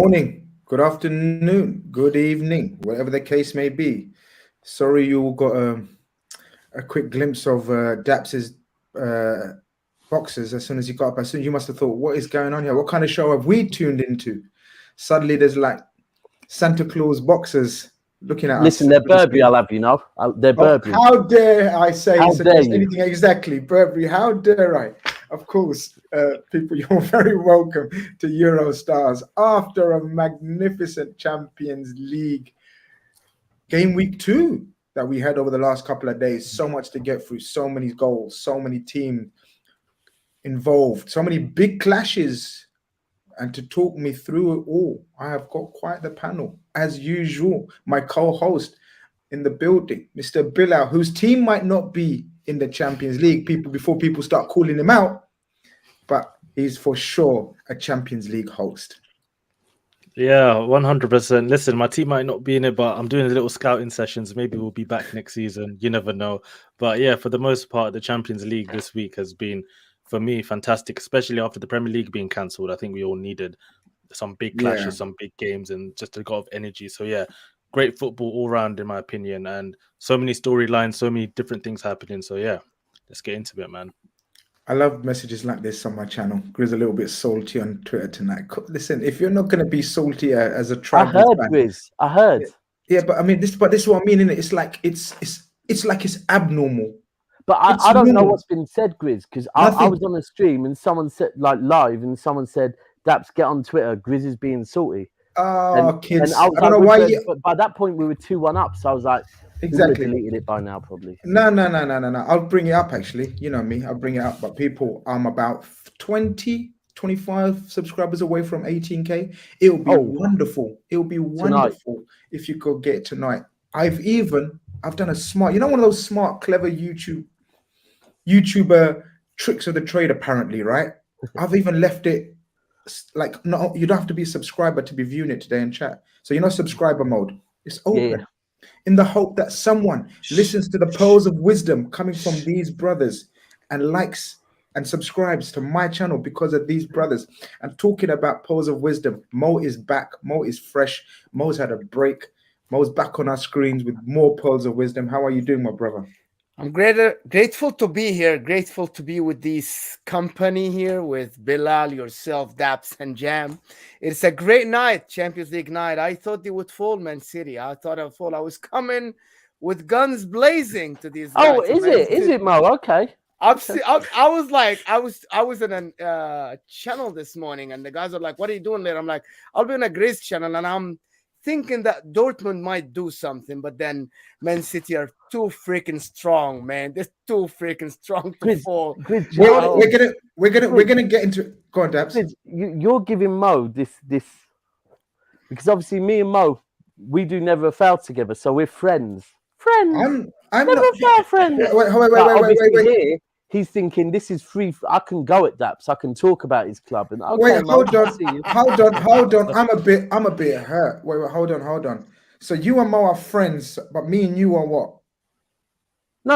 morning, good afternoon, good evening, whatever the case may be. Sorry you all got a quick glimpse of Daps's boxes as soon as he got up. As soon you must have thought, what is going on here? What kind of show have we tuned into? Suddenly there's like Santa Claus boxes looking at us. Listen, they're Burberry, I'll have you know. They're Burberry. How dare I say how dare you? anything exactly, Burberry, how dare I? Of course, people, you're very welcome to Eurostars after a magnificent Champions League game week 2 that we had over the last couple of days. So much to get through, so many goals, so many teams involved, so many big clashes. And to talk me through it all, I have got quite the panel. As usual, my co-host in the building, Mr. Bilal, whose team might not be in the Champions League before people start calling him out, but he's for sure a Champions League host. Yeah, 100%. Listen, my team might not be in it, but I'm doing a little scouting sessions. Maybe we'll be back next season. You never know. But yeah, for the most part, the Champions League this week has been, for me, fantastic, especially after the Premier League being cancelled. I think we all needed some big clashes, some big games, and just a lot of energy. So yeah, great football all round, in my opinion, and so many storylines, so many different things happening. So yeah, let's get into it, man. I love messages like this on my channel. Grizz a little bit salty on Twitter tonight. Listen, if you're not going to be salty as a tribe, I heard, Grizz. I heard. Yeah, but I mean, this is what I mean, innit? It's like it's like it's abnormal. But I don't know what's been said, Grizz, because I was on a stream and someone said, like live, and someone said, Daps, get on Twitter. Grizz is being salty. Oh, kids. And I don't know why. But by that point, we were 2-1 up. So I was like, exactly. Deleted it by now, probably. No. I'll bring it up, actually. You know me. I'll bring it up. But people, I'm about 20, 25 subscribers away from 18K. It'll be wonderful. It'll be wonderful if you could get it tonight. I've done a smart, one of those smart, clever YouTuber tricks of the trade, apparently, right? I've even left it like, no, you don't have to be a subscriber to be viewing it today in chat. So subscriber mode. It's open in the hope that someone listens to the pearls of wisdom coming from these brothers and likes and subscribes to my channel because of these brothers. And talking about pearls of wisdom, Mo is back. Mo is fresh. Mo's had a break. Mo's back on our screens with more pearls of wisdom. How are you doing, my brother? I'm grateful to be here. Grateful to be with this company here with Bilal, yourself, Daps, and Jam. It's a great night, Champions League night. I thought they would fall, Man City. I thought I'd fall. I was coming with guns blazing to these guys. Oh, is it? Is it, Mo? Okay. I was in a channel this morning, and the guys are like, "What are you doing there?" I'm like, "I'll be on a Grizz channel," and I'm thinking that Dortmund might do something, but then Man City are too freaking strong, man. They're too freaking strong to fall. We're gonna get into it. Go on, Dabs. You're giving Mo this because obviously me and Mo, we do Never Fail together, so we're friends. I'm Never not Fail friends. Wait. Here, he's thinking this is free. I can go at Daps. I can talk about his club. And wait, hold on. I'm a bit hurt. Wait, hold on. So you and Mo are friends, but me and you are what? No.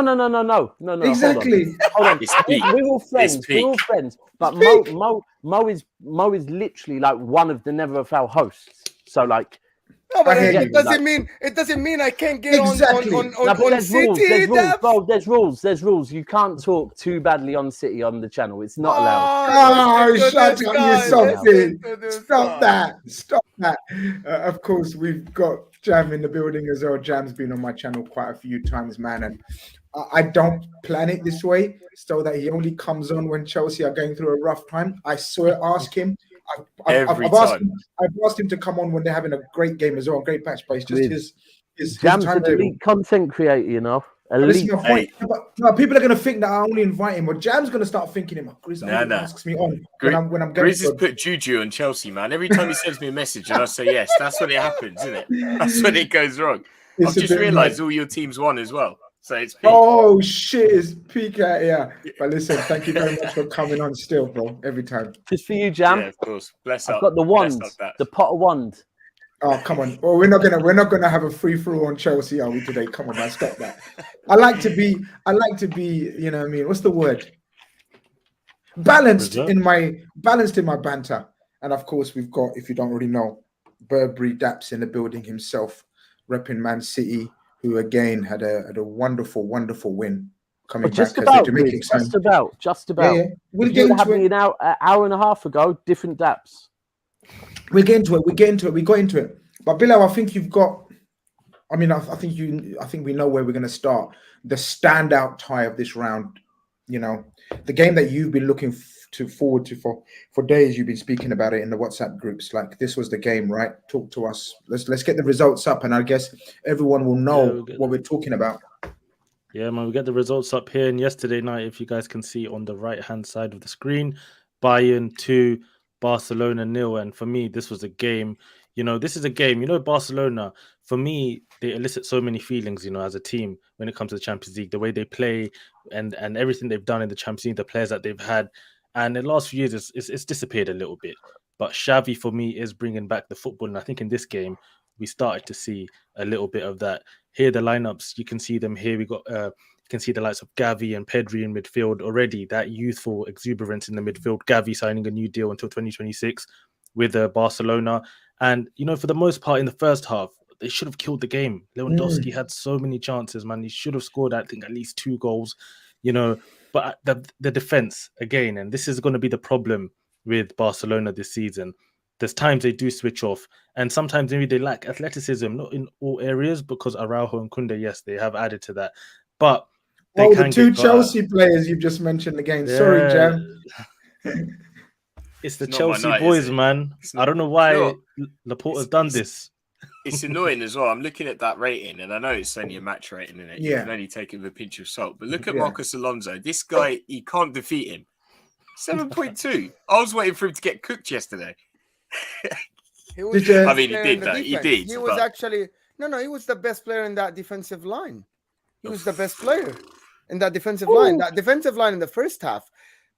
Exactly. Hold on. We're all friends. We're all friends. But Mo is literally like one of the Never Fail hosts. So like. No, but it doesn't mean I can't get on City. There's rules. You can't talk too badly on City on the channel. It's not allowed. Shut up, you something. Stop that. Of course, we've got Jam in the building as well. Jam's been on my channel quite a few times, man, and I don't plan it this way so that he only comes on when Chelsea are going through a rough time. I swear, ask him. I've asked him to come on when they're having a great game as well, a great match, but it's just his timetable. Elite content creator, elite. No, people are going to think that I only invite him, or Jam's going to start thinking him. Grizz asks me on when I'm going. Grizz has put juju on Chelsea, man. Every time he sends me a message and I say yes, that's when it happens, isn't it? That's when it goes wrong. I've just realised all your teams won as well. So it's peak. Oh shit, it's peak out here. But listen, thank you very much for coming on still, bro. Every time. Just for you, Jam. Yeah, of course. Bless I've up. got the wand, the pot of wand. Oh come on. Well, we're not gonna have a free throw on Chelsea, are we today? Come on, man, stop that. I like to be, you know what I mean? What's the word? Balanced in my banter. And of course, we've got, if you don't already know, Burberry Daps in the building himself, repping Man City, who again had a wonderful, wonderful win coming back Just as about, they do, making Grizz, just about, just about. Yeah. We'll If get you into had me it. an hour and a half ago, different daps. We'll get into it. We got into it. But Bilal, I think you've got. I mean, I think we know where we're going to start. The standout tie of this round, you know, the game that you've been looking forward to for days. You've been speaking about it in the WhatsApp groups. Like, this was the game, right? Talk to us. Let's get the results up, and I guess everyone will know what we're talking about. Yeah, man, we get the results up here. And yesterday night, if you guys can see on the right-hand side of the screen, Bayern 2, Barcelona 0. And for me, this was a game. You know, this is a game. You know, Barcelona, for me, they elicit so many feelings, you know, as a team when it comes to the Champions League, the way they play and everything they've done in the Champions League, the players that they've had. And in the last few years, it's disappeared a little bit. But Xavi, for me, is bringing back the football. And I think in this game, we started to see a little bit of that. Here, the lineups, you can see them here. We got, you can see the likes of Gavi and Pedri in midfield already. That youthful exuberance in the midfield. Gavi signing a new deal until 2026 with Barcelona. And, you know, for the most part in the first half, they should have killed the game. Lewandowski had so many chances, man. He should have scored, I think, at least 2 goals, you know. But the defense, again, and this is going to be the problem with Barcelona this season. There's times they do switch off, and sometimes maybe they lack athleticism, not in all areas, because Araujo and Kunde, yes, they have added to that. But they the 2 Chelsea players you've just mentioned again. Yeah. Sorry, Jam. It's the Chelsea boys, man. I don't know why Laporta's done this. It's annoying as well. I'm looking at that rating, and I know it's only a match rating, and you can only take it with a pinch of salt. But look at Marcos Alonso. This guy, you can't defeat him. 7.2. I was waiting for him to get cooked yesterday. He was I mean, he did that. He did. He was actually he was the best player in that defensive line. He was the best player in that defensive line. That defensive line in the first half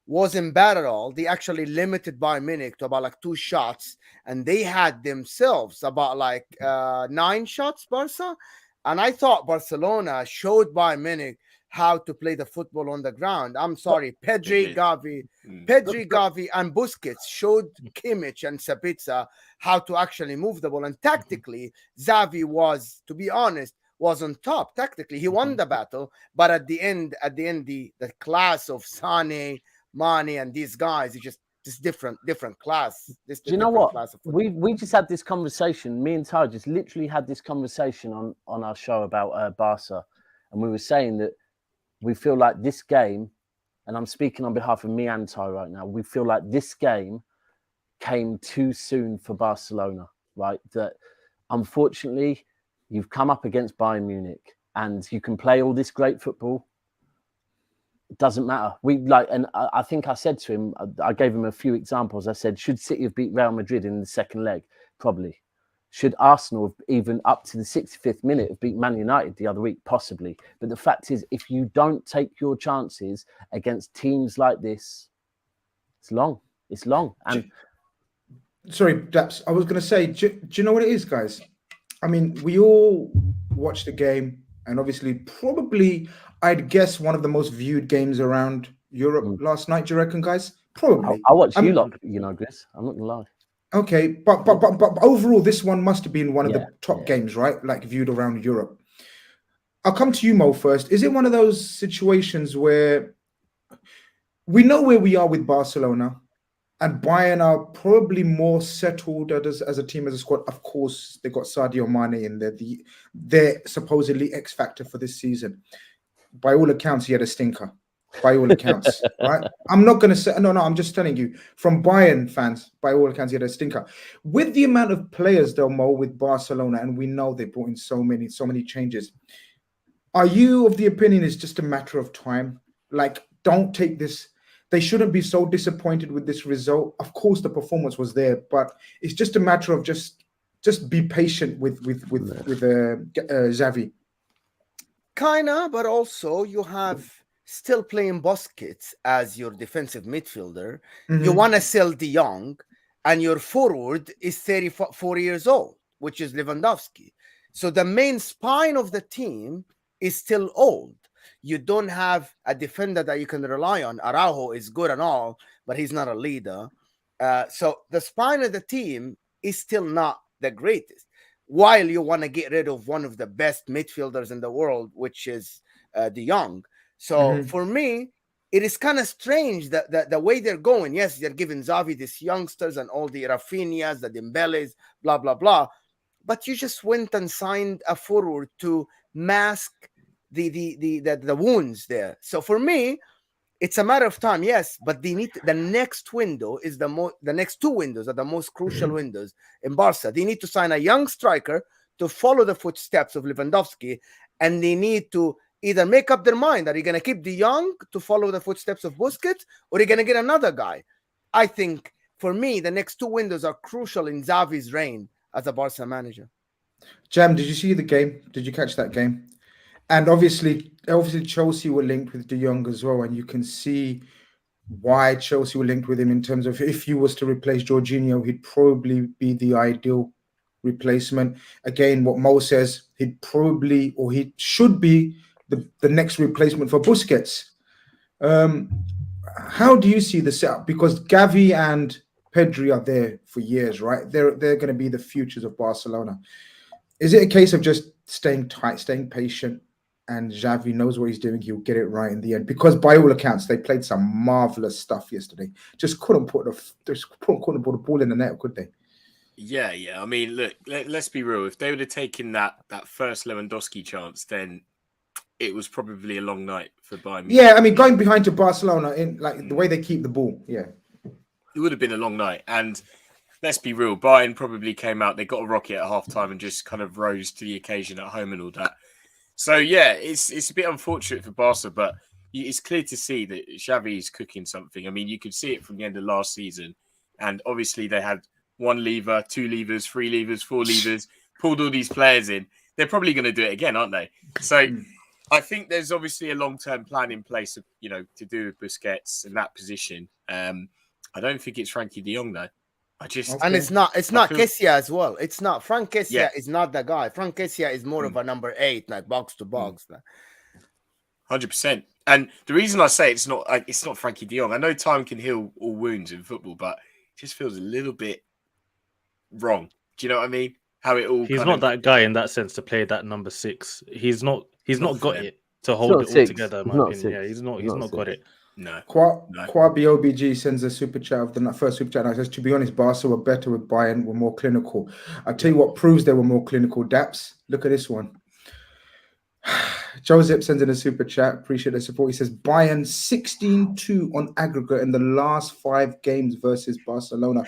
wasn't bad at all. They actually limited Bayern Munich to about 2 shots, and they had themselves about 9 shots, Barca. And I thought Barcelona showed Bayern Munich how to play the football on the ground. I'm sorry, Pedri, Gavi, and Busquets showed Kimmich and Sabitzer how to actually move the ball. And tactically, Xavi was, to be honest, was on top. Tactically, he won the battle. But at the end, the class of Sane, Mane, and these guys is just this different class. Do you know what? We just had this conversation. Me and Ty just literally had this conversation on our show about Barca, and we were saying that we feel like this game, and I'm speaking on behalf of me and Ty right now, we feel like this game came too soon for Barcelona, right? That unfortunately, you've come up against Bayern Munich, and you can play all this great football. It doesn't matter. And I think I said to him, I gave him a few examples. I said, should City have beat Real Madrid in the second leg? Probably. Should Arsenal have even up to the 65th minute have beat Man United the other week? Possibly. But the fact is, if you don't take your chances against teams like this, it's long. It's long. And sorry, Daps, I was going to say, do you know what it is, guys? I mean, we all watched the game, and obviously, probably, I'd guess one of the most viewed games around Europe last night. Do you reckon, guys? Probably. I watched you lot, Grizz. I'm not going to lie. Okay, but overall, this one must have been one of the top games, right? Viewed around Europe. I'll come to you, Mo, first. Is it one of those situations where we know where we are with Barcelona, and Bayern are probably more settled as a team, as a squad? Of course, they got Sadio Mane in there, they're supposedly X factor for this season. By all accounts, he had a stinker. By all accounts, right? I'm not going to say, no, I'm just telling you, from Bayern fans, by all accounts, he had a stinker. With the amount of players, though, Mo, with Barcelona, and we know they brought in so many changes, are you of the opinion it's just a matter of time? Don't take this. They shouldn't be so disappointed with this result. Of course, the performance was there, but it's just a matter of just be patient with Xavi. Kinda, but also you have still playing Busquets as your defensive midfielder. You want to sell De Jong, and your forward is 34 years old, which is Lewandowski. So the main spine of the team is still old. You don't have a defender that you can rely on. Araujo is good and all, but he's not a leader. So the spine of the team is still not the greatest, while you want to get rid of one of the best midfielders in the world, which is De Jong. So for me, it is kind of strange that the way they're going. Yes, they're giving Xavi these youngsters and all the Rafinhas, the Dembeles, blah, blah, blah. But you just went and signed a forward to mask the wounds there. So for me, it's a matter of time, yes, but they need the next window is the next 2 windows are the most crucial windows in Barca. They need to sign a young striker to follow the footsteps of Lewandowski, and they need to either make up their mind that you're going to keep De Jong to follow the footsteps of Busquets, or you're going to get another guy. I think, for me, the next 2 windows are crucial in Xavi's reign as a Barca manager. Jam, did you see the game? Did you catch that game? And obviously Chelsea were linked with De Jong as well, and you can see why Chelsea were linked with him in terms of if he was to replace Jorginho, he'd probably be the ideal replacement. Again, what Mo says, he should be the next replacement for Busquets. How do you see the setup? Because Gavi and Pedri are there for years, right? They're going to be the futures of Barcelona. Is it a case of just staying tight, staying patient, and Xavi knows what he's doing? He'll get it right in the end. Because by all accounts, they played some marvelous stuff yesterday. Just couldn't put the ball in the net, could they? Yeah. I mean, look, let's be real. If they would have taken that first Lewandowski chance, then it was probably a long night for Bayern Munich. Yeah, I mean, going behind to Barcelona in like the way they keep the ball, yeah, it would have been a long night. And let's be real, Bayern probably came out, they got a rocket at halftime and just kind of rose to the occasion at home and all that. So yeah, it's a bit unfortunate for Barca, but it's clear to see that Xavi is cooking something. I mean, you could see it from the end of last season, and obviously they had 1 lever, 2 levers, 3 levers, 4 levers, pulled all these players in. They're probably going to do it again, aren't they? So I think there's obviously a long-term plan in place, to do with Busquets in that position. I don't think it's Frankie de Jong though. And it's not Kessia as well. It's not Frank Kessia is not the guy. Frank Kessia is more of a number 8, like box to box. 100%. And the reason I say it's not Frankie de Jong. I know time can heal all wounds in football, but it just feels a little bit wrong. Do you know what I mean? How it all. He's not that guy in that sense to play that number 6. He's not got it to hold it all together. In my opinion, yeah, he's not got it. No. Kwabi OBG sends a super chat of the first super chat. And says, to be honest, Barca were better with Bayern, were more clinical. I'll tell you what proves they were more clinical. Daps, look at this one. Joseph sends in a super chat. Appreciate the support. He says Bayern 16-2 on aggregate in the last 5 games versus Barcelona.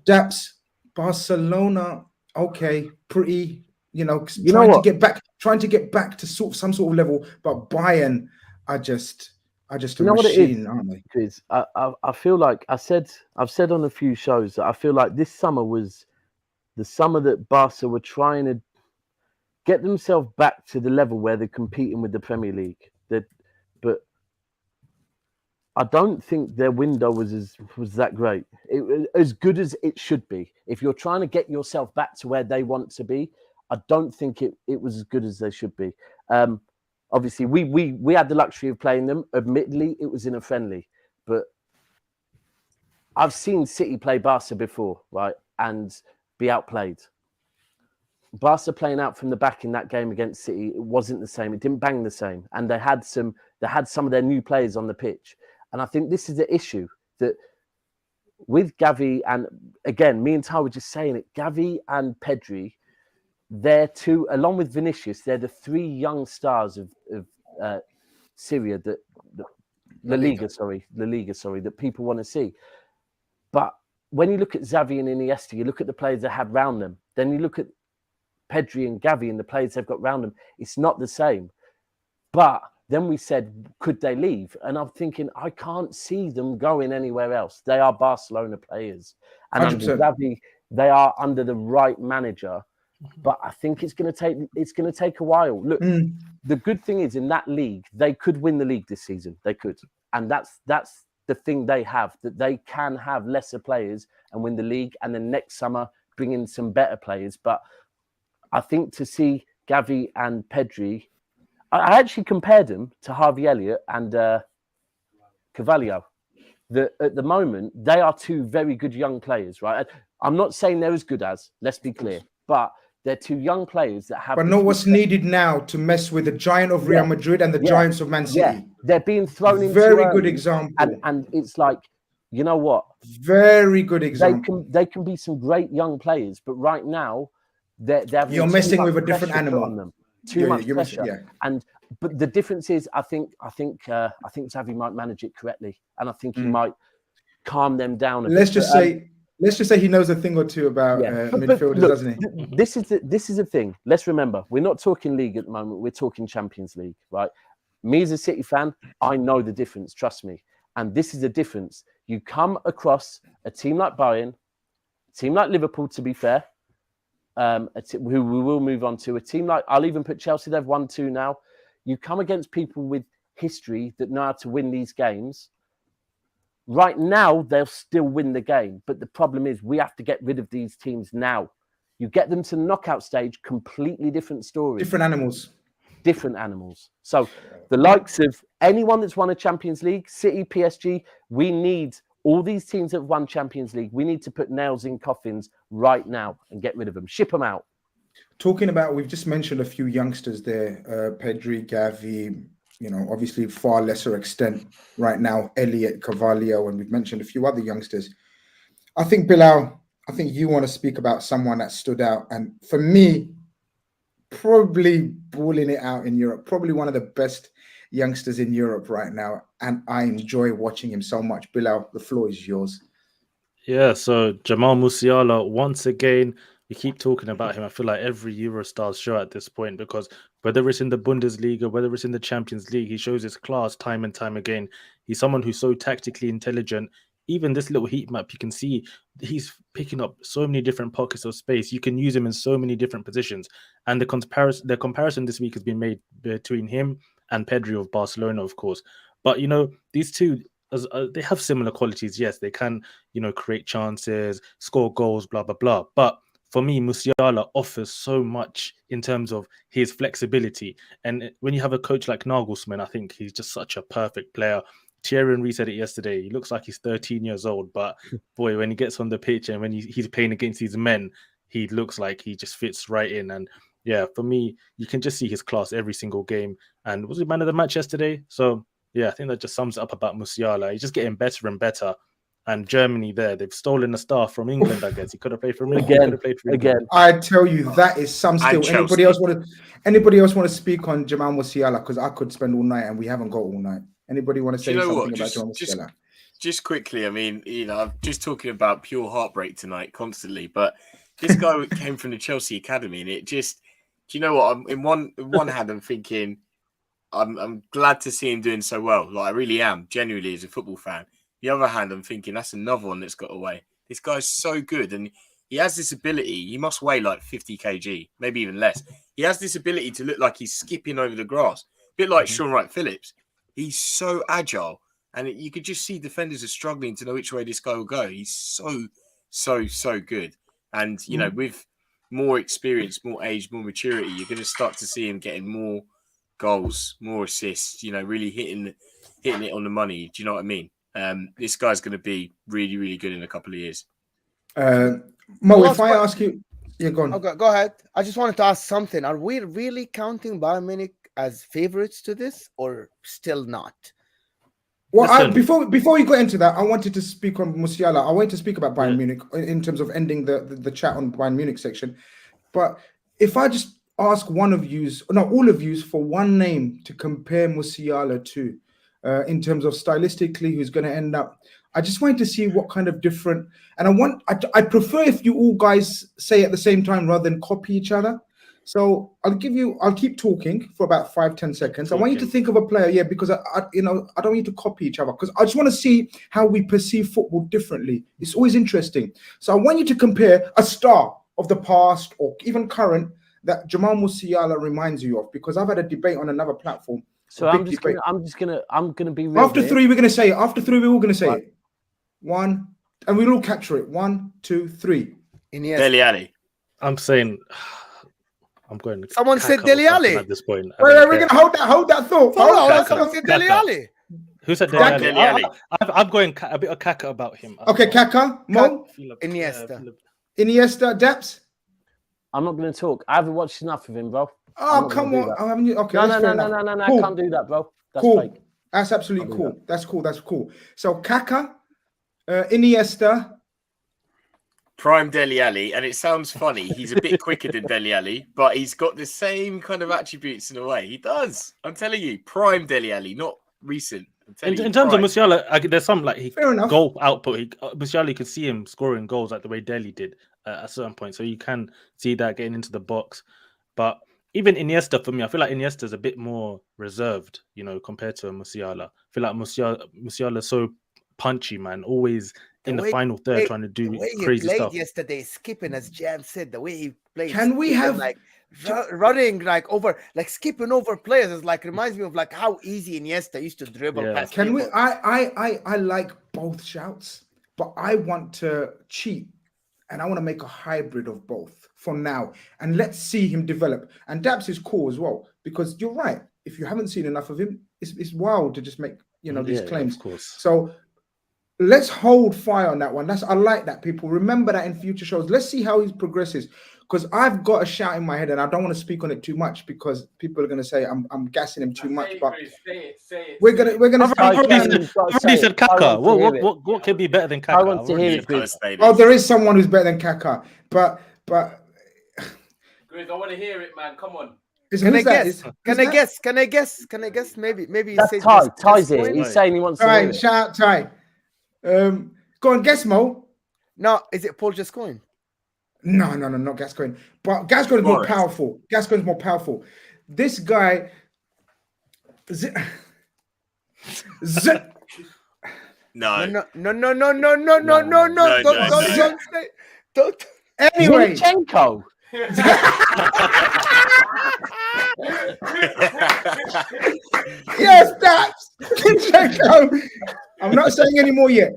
Daps, Barcelona, okay, pretty, trying to get back to some sort of level, but Bayern are just a machine, aren't they? Is I feel like I've said on a few shows that I feel like this summer was the summer that Barca were trying to get themselves back to the level where they're competing with the Premier League. But I don't think their window was that great. It was as good as it should be. If you're trying to get yourself back to where they want to be, I don't think it was as good as they should be. Obviously, we had the luxury of playing them. Admittedly, it was in a friendly, but I've seen City play Barca before, right, and be outplayed. Barca playing out from the back in that game against City, it wasn't the same. It didn't bang the same, and they had some of their new players on the pitch. And I think this is the issue that with Gavi, and again, me and Ty were just saying it, Gavi and Pedri, they're two, along with Vinicius, they're the 3 young stars of Syria La Liga, that people want to see. But when you look at Xavi and Iniesta, you look at the players they have around them, then you look at Pedri and Gavi and the players they've got around them, it's not the same. But then we said, could they leave? And I'm thinking, I can't see them going anywhere else. They are Barcelona players. And 100%. under Xavi, they are under the right manager. But I think it's going to take a while. Look, the good thing is in that league, they could win the league this season. They could. And that's the thing they have, that they can have lesser players and win the league. And then next summer, bring in some better players. But I think to see Gavi and Pedri, I actually compared them to Harvey Elliott and Carvalho. At the moment, they are 2 very good young players, right? I'm not saying they're as good as, let's be clear, but they're two young players that have. But know what's needed now to mess with the giant of Real Madrid and the giants of Man City. Yeah. They're being thrown into very good example. And it's like, you know what? Very good example. They can be some great young players, but right now you're messing with a different animal. On them. Too much pressure. But the difference is, I think Xavi might manage it correctly, and I think he might calm them down. Let's just say he knows a thing or two about midfielders, doesn't he? This is the thing. Let's remember, we're not talking league at the moment. We're talking Champions League, right? Me as a City fan, I know the difference. Trust me. And this is the difference. You come across a team like Bayern, a team like Liverpool, to be fair, who we will move on to, a team like, I'll even put Chelsea, they've won 2 now. You come against people with history that know how to win these games. Right now, they'll still win the game. But the problem is we have to get rid of these teams now. You get them to the knockout stage, completely different story. Different animals. So the likes of anyone that's won a Champions League, City, PSG, we need all these teams that have won Champions League. We need to put nails in coffins right now and get rid of them. Ship them out. Talking about, we've just mentioned a few youngsters there, Pedri, Gavi, obviously far lesser extent right now, Elliot, Carvalho, and we've mentioned a few other youngsters. I think, Bilal, you want to speak about someone that stood out. And for me, probably balling it out in Europe, probably one of the best youngsters in Europe right now. And I enjoy watching him so much. Bilal, the floor is yours. Yeah, so Jamal Musiala, once again, we keep talking about him. I feel like every Eurostars show at this point, because whether it's in the Bundesliga, whether it's in the Champions League, he shows his class time and time again. He's someone who's so tactically intelligent. Even this little heat map, you can see he's picking up so many different pockets of space. You can use him in so many different positions. And the comparison this week has been made between him and Pedri of Barcelona, of course. But, these two, they have similar qualities. Yes, they can, create chances, score goals, blah, blah, blah. But for me, Musiala offers so much in terms of his flexibility. And when you have a coach like Nagelsmann, I think he's just such a perfect player. Thierry Henry said it yesterday. He looks like he's 13 years old, but boy, when he gets on the pitch and when he's playing against these men, he looks like he just fits right in. And yeah, for me, you can just see his class every single game. And was he man of the match yesterday? So yeah, I think that just sums it up about Musiala. He's just getting better and better. And Germany they've stolen a star from England, I guess. He could have played for England. Again. I tell you, that is some skill. Anybody else want to speak on Jamal Musiala? Because I could spend all night and we haven't got all night. Anybody want to say something about Jamal Musiala? Just quickly, I mean, I'm just talking about pure heartbreak tonight constantly, but this guy came from the Chelsea academy, and it just, do you know what? In one hand, I'm thinking, I'm glad to see him doing so well. Like, I really am, genuinely, as a football fan. The other hand, I'm thinking that's another one that's got away. This guy's so good, and he has this ability. He must weigh like 50 kg, maybe even less. He has this ability to look like he's skipping over the grass, a bit like Sean Wright-Phillips. He's so agile, and you could just see defenders are struggling to know which way this guy will go. He's so good. And, with more experience, more age, more maturity, you're going to start to see him getting more goals, more assists, really hitting it on the money. Do you know what I mean? This guy's going to be really, really good in a couple of years. Mo, if I ask you... Yeah, go on. Okay, go ahead. I just wanted to ask something. Are we really counting Bayern Munich as favorites to this, or still not? Well, before we got into that, I wanted to speak on Musiala. I wanted to speak about Bayern Munich in terms of ending the chat on Bayern Munich section. But if I just ask all of you for one name to compare Musiala to, in terms of stylistically, who's going to end up, I just wanted to see what kind of different, and I prefer if you all guys say at the same time rather than copy each other. So I'll keep talking for about 5-10 seconds. I want you to think of a player, because I don't want you to copy each other, because I just want to see how we perceive football differently. It's always interesting. So I want you to compare a star of the past or even current that Jamal Musiala reminds you of, because I've had a debate on another platform. So I'm gonna be real after three, we're gonna say it. After three, we're all gonna say it. One, and we'll all capture it. 1, 2, 3. Dele Alli. I'm saying. I'm going. Someone said Dele Alli at this point. We're gonna hold that thought. Someone said Dele Alli. Who said Dele Alli? I'm going a bit of Kaka about him. Okay, Kaka, Mo, Iniesta. Iniesta, Daps? I'm not going to talk. I haven't watched enough of him, bro. Oh, come on. Okay, No, that's fair no, enough. no. Cool. I can't do that, bro. That's cool. fake. That's absolutely cool. That's cool. So Kaka, Iniesta. Prime Dele Alli, and it sounds funny. He's a bit quicker than Dele Alli, but he's got the same kind of attributes in a way. He does. I'm telling you, prime Dele Alli, not recent. In terms of Musiala, there's some like goal output. Musiala, you can see him scoring goals like the way Dele did at a certain point, so you can see that getting into the box. But even Iniesta, for me, I feel like Iniesta is a bit more reserved, compared to Musiala. I feel like Musiala's so punchy, man. Always in the final third, trying to do crazy stuff. Yesterday, skipping, as Jam said, the way he played. Can we have running skipping over players? Is reminds me of how easy Iniesta used to dribble. Yeah. Can we? I like both shouts, but I want to cheat, and I want to make a hybrid of both for now, and let's see him develop. And Daps is cool as well, because you're right. If you haven't seen enough of him, it's wild to just make these claims. Of course. So let's hold fire on that one. I like that. People remember that in future shows. Let's see how he progresses, because I've got a shout in my head, and I don't want to speak on it too much because people are going to say I'm gassing him too much. But say it. We're gonna. I've already said Kaka. What could be better than Kaka? I want to hear it. Oh, there is someone who's better than Kaka, but. Grizz, I want to hear it, man. Come on. Can I guess? Maybe that's Ty's here. He's saying he wants to hear it. Shout out Ty. Go on, guess, Mo. No, is it Paul Gascoigne? No, not Gascoigne. But Gascoigne's more powerful. Gascoigne's more powerful. This guy. No. Don't. Anyway. Zinchenko. Yes, that's Zinchenko. I'm not saying any more yet.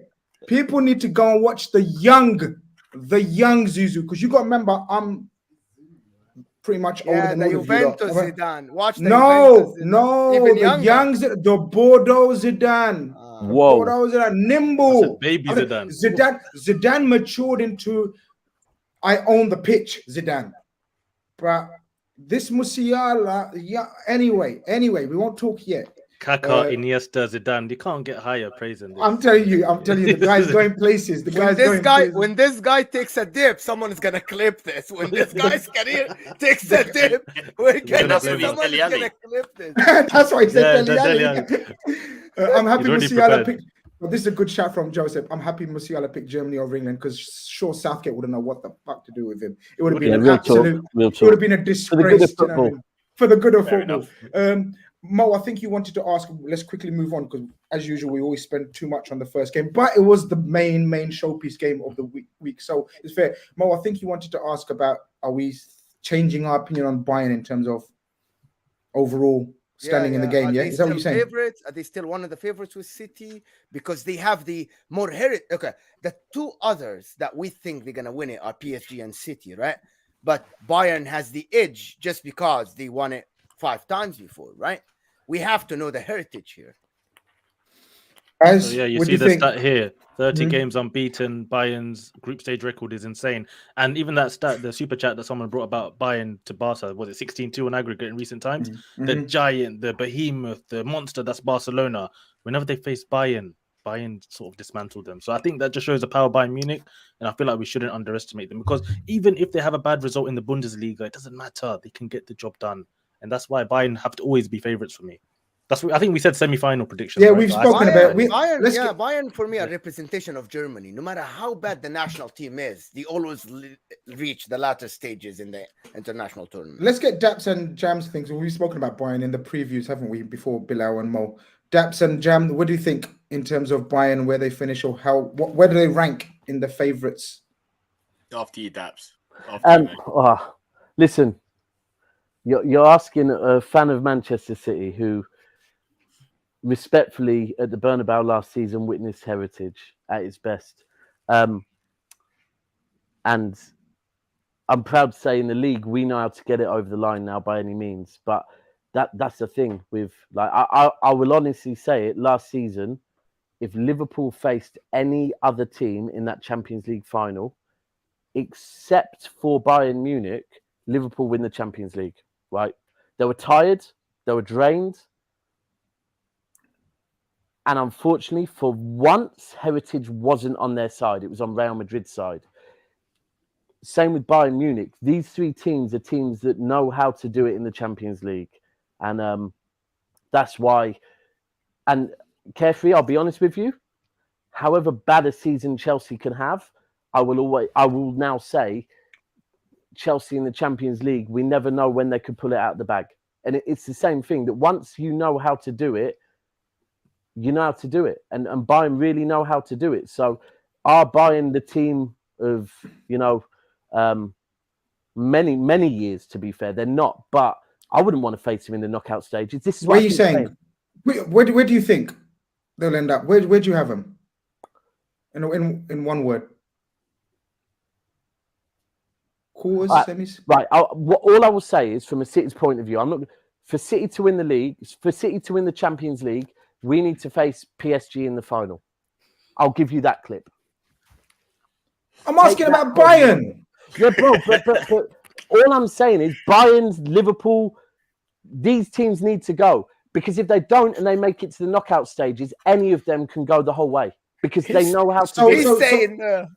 People need to go and watch the young Zuzu, because you got to remember, I'm pretty much older than the all Juventus of you. Zidane. Watch the No, Juventus the Bordeaux Zidane. Whoa, Bordeaux Zidane, nimble. Baby Zidane. Zidane matured into I own the pitch, Zidane. But this Musiala, anyway, we won't talk yet. Kaka, Iniesta, Zidane, you can't get higher praise than this. I'm telling you, the guy's going places. When this guy takes a dip, someone is gonna clip this. When this guy's career takes a dip, someone's gonna clip this. That's why he said Dele Alli. I'm happy Musiala picked. Well, this is a good shout from Joseph. I'm happy Musiala picked Germany over England, because sure Southgate wouldn't know what the fuck to do with him. It would have been an absolute. It would have been a disgrace for the good of football. Mo, I think you wanted to ask. Let's quickly move on, because as usual we always spend too much on the first game, but it was the main showpiece game of the week, so it's fair. Mo, I think you wanted to ask about, are we changing our opinion on Bayern in terms of overall standing in the game? Is that what you're saying? Favorites? Are they still one of the favorites with City, because they have the more heritage? Okay, the two others that we think they're gonna win it are PSG and City, right? But Bayern has the edge just because they won it 5 times before, right? We have to know the heritage here. You see the stat here: 30 games unbeaten. Bayern's group stage record is insane. And even that stat, the super chat that someone brought about Bayern to Barca, was it 16-2 on aggregate in recent times? The giant, the behemoth, the monster that's Barcelona. Whenever they face Bayern sort of dismantled them. So I think that just shows the power of Bayern Munich, and I feel like we shouldn't underestimate them, because even if they have a bad result in the Bundesliga, it doesn't matter. They can get the job done. And that's why Bayern have to always be favourites for me. That's what I think we said semi-final prediction. Yeah, right? We've spoken about Bayern for me a representation of Germany. No matter how bad the national team is, they always reach the latter stages in the international tournament. Let's get Daps and Jam's things. We've spoken about Bayern in the previews, haven't we? Before Bilal and Mo. Daps and Jam, what do you think in terms of Bayern, where they finish, or where do they rank in the favourites? After you, Daps. Listen. You're asking a fan of Manchester City who, respectfully, at the Bernabeu last season, witnessed heritage at its best. And I'm proud to say in the league, we know how to get it over the line now by any means. But that's the thing with, like, I will honestly say it, last season, if Liverpool faced any other team in that Champions League final, except for Bayern Munich, Liverpool win the Champions League, right? They were tired, they were drained. And unfortunately, for once, heritage wasn't on their side. It was on Real Madrid's side. Same with Bayern Munich. These three teams are teams that know how to do it in the Champions League. And that's why. And Carefree, I'll be honest with you, however bad a season Chelsea can have, I will now say Chelsea in the Champions League, we never know when they could pull it out of the bag. And it's the same thing, that once you know how to do it, you know how to do it. And Bayern really know how to do it. So are Bayern the team of, many, many years, to be fair? They're not. But I wouldn't want to face them in the knockout stages. This is what are you saying? Where do you think they'll end up? Where do you have them? In one word. Quarters, semis? Right. All I will say is, from a City's point of view, I'm not for City to win the league, for City to win the Champions League, we need to face PSG in the final. I'll give you that clip. I'm asking about Bayern. Yeah, bro, but all I'm saying is Bayern's, Liverpool, these teams need to go. Because if they don't and they make it to the knockout stages, any of them can go the whole way. Because they know how to do it.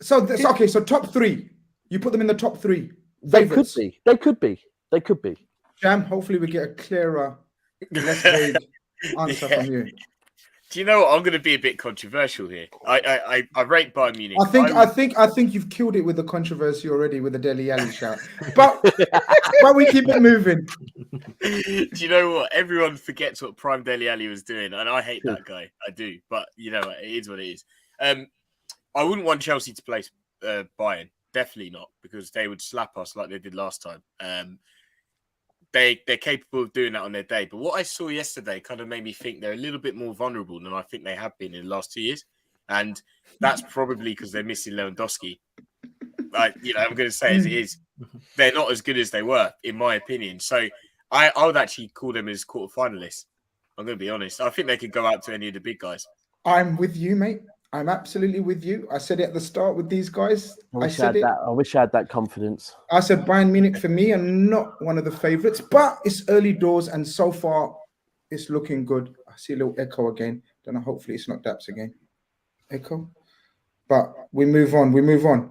So top three. You put them in the top three. Favorites. They could be. Jam, hopefully we get a clearer, less vague answer from you. Do you know what? I'm going to be a bit controversial here. I rate Bayern Munich. I think you've killed it with the controversy already with the Dele Alli shout. But we keep it moving. Do you know what? Everyone forgets what Prime Dele Alli was doing, and I hate that guy. I do, but you know what? It is what it is. I wouldn't want Chelsea to place Bayern. Definitely not, because they would slap us like they did last time. They're capable of doing that on their day. But what I saw yesterday kind of made me think they're a little bit more vulnerable than I think they have been in the last 2 years. And that's probably because they're missing Lewandowski. I'm going to say as it is, they're not as good as they were, in my opinion. So I would actually call them as quarterfinalists. I'm going to be honest. I think they could go out to any of the big guys. I'm with you, mate. I'm absolutely with you. I said it at the start with these guys. I wish I had that confidence. I said Bayern Munich for me are not one of the favourites, but it's early doors and so far it's looking good. I see a little echo again. Don't know. Hopefully it's not Daps again. Echo. But we move on.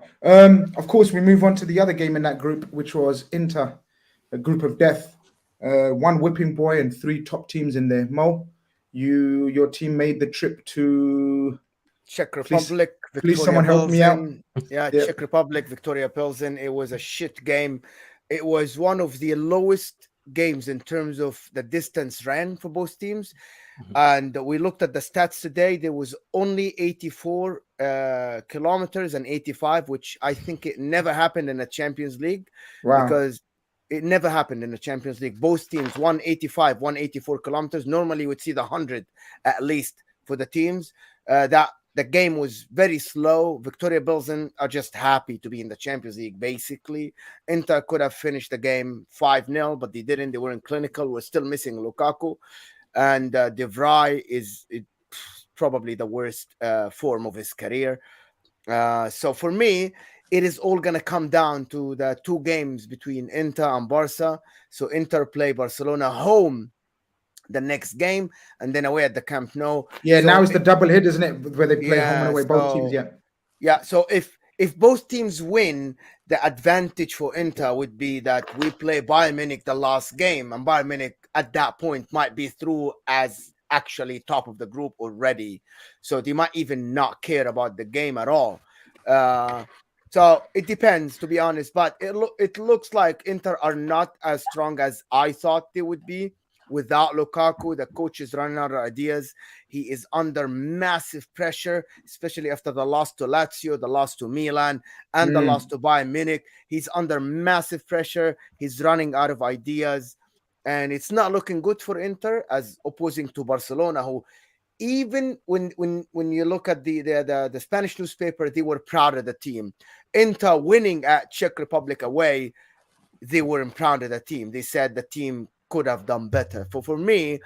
Of course, we move on to the other game in that group, which was Inter, a group of death. One whipping boy and three top teams in there. Mo, your team made the trip to Czech Republic. Please someone help me out. Yeah, Czech Republic, Viktoria Plzen. It was a shit game. It was one of the lowest games in terms of the distance ran for both teams. Mm-hmm. And we looked at the stats today. There was only 84 kilometers and 85, which I think it never happened in a Champions League. Wow. Because it never happened in the Champions League. Both teams, 185, 184 kilometers. Normally, we'd see the 100 at least for the teams. The game was very slow. Viktoria Plzen are just happy to be in the Champions League, basically. Inter could have finished the game 5-0, but they didn't. They weren't clinical. We're still missing Lukaku. And De Vrij is probably the worst form of his career. So for me, it is all going to come down to the two games between Inter and Barça. So Inter play Barcelona home the next game, and then away at the Camp Nou. Yeah, so now it's the double hit, isn't it? Where they play home and away, both teams. Yeah. So if both teams win, the advantage for Inter would be that we play Bayern Munich the last game, and Bayern Munich at that point might be through as actually top of the group already. So they might even not care about the game at all. So it depends, to be honest. But it looks like Inter are not as strong as I thought they would be. Without Lukaku, the coach is running out of ideas. He is under massive pressure, especially after the loss to Lazio, the loss to Milan, and the loss to Bayern Munich. He's under massive pressure. He's running out of ideas. And it's not looking good for Inter as opposing to Barcelona, who even when you look at the Spanish newspaper, they were proud of the team. Inter winning at Czech Republic away, they weren't proud of the team. They said the team could have done better. For me,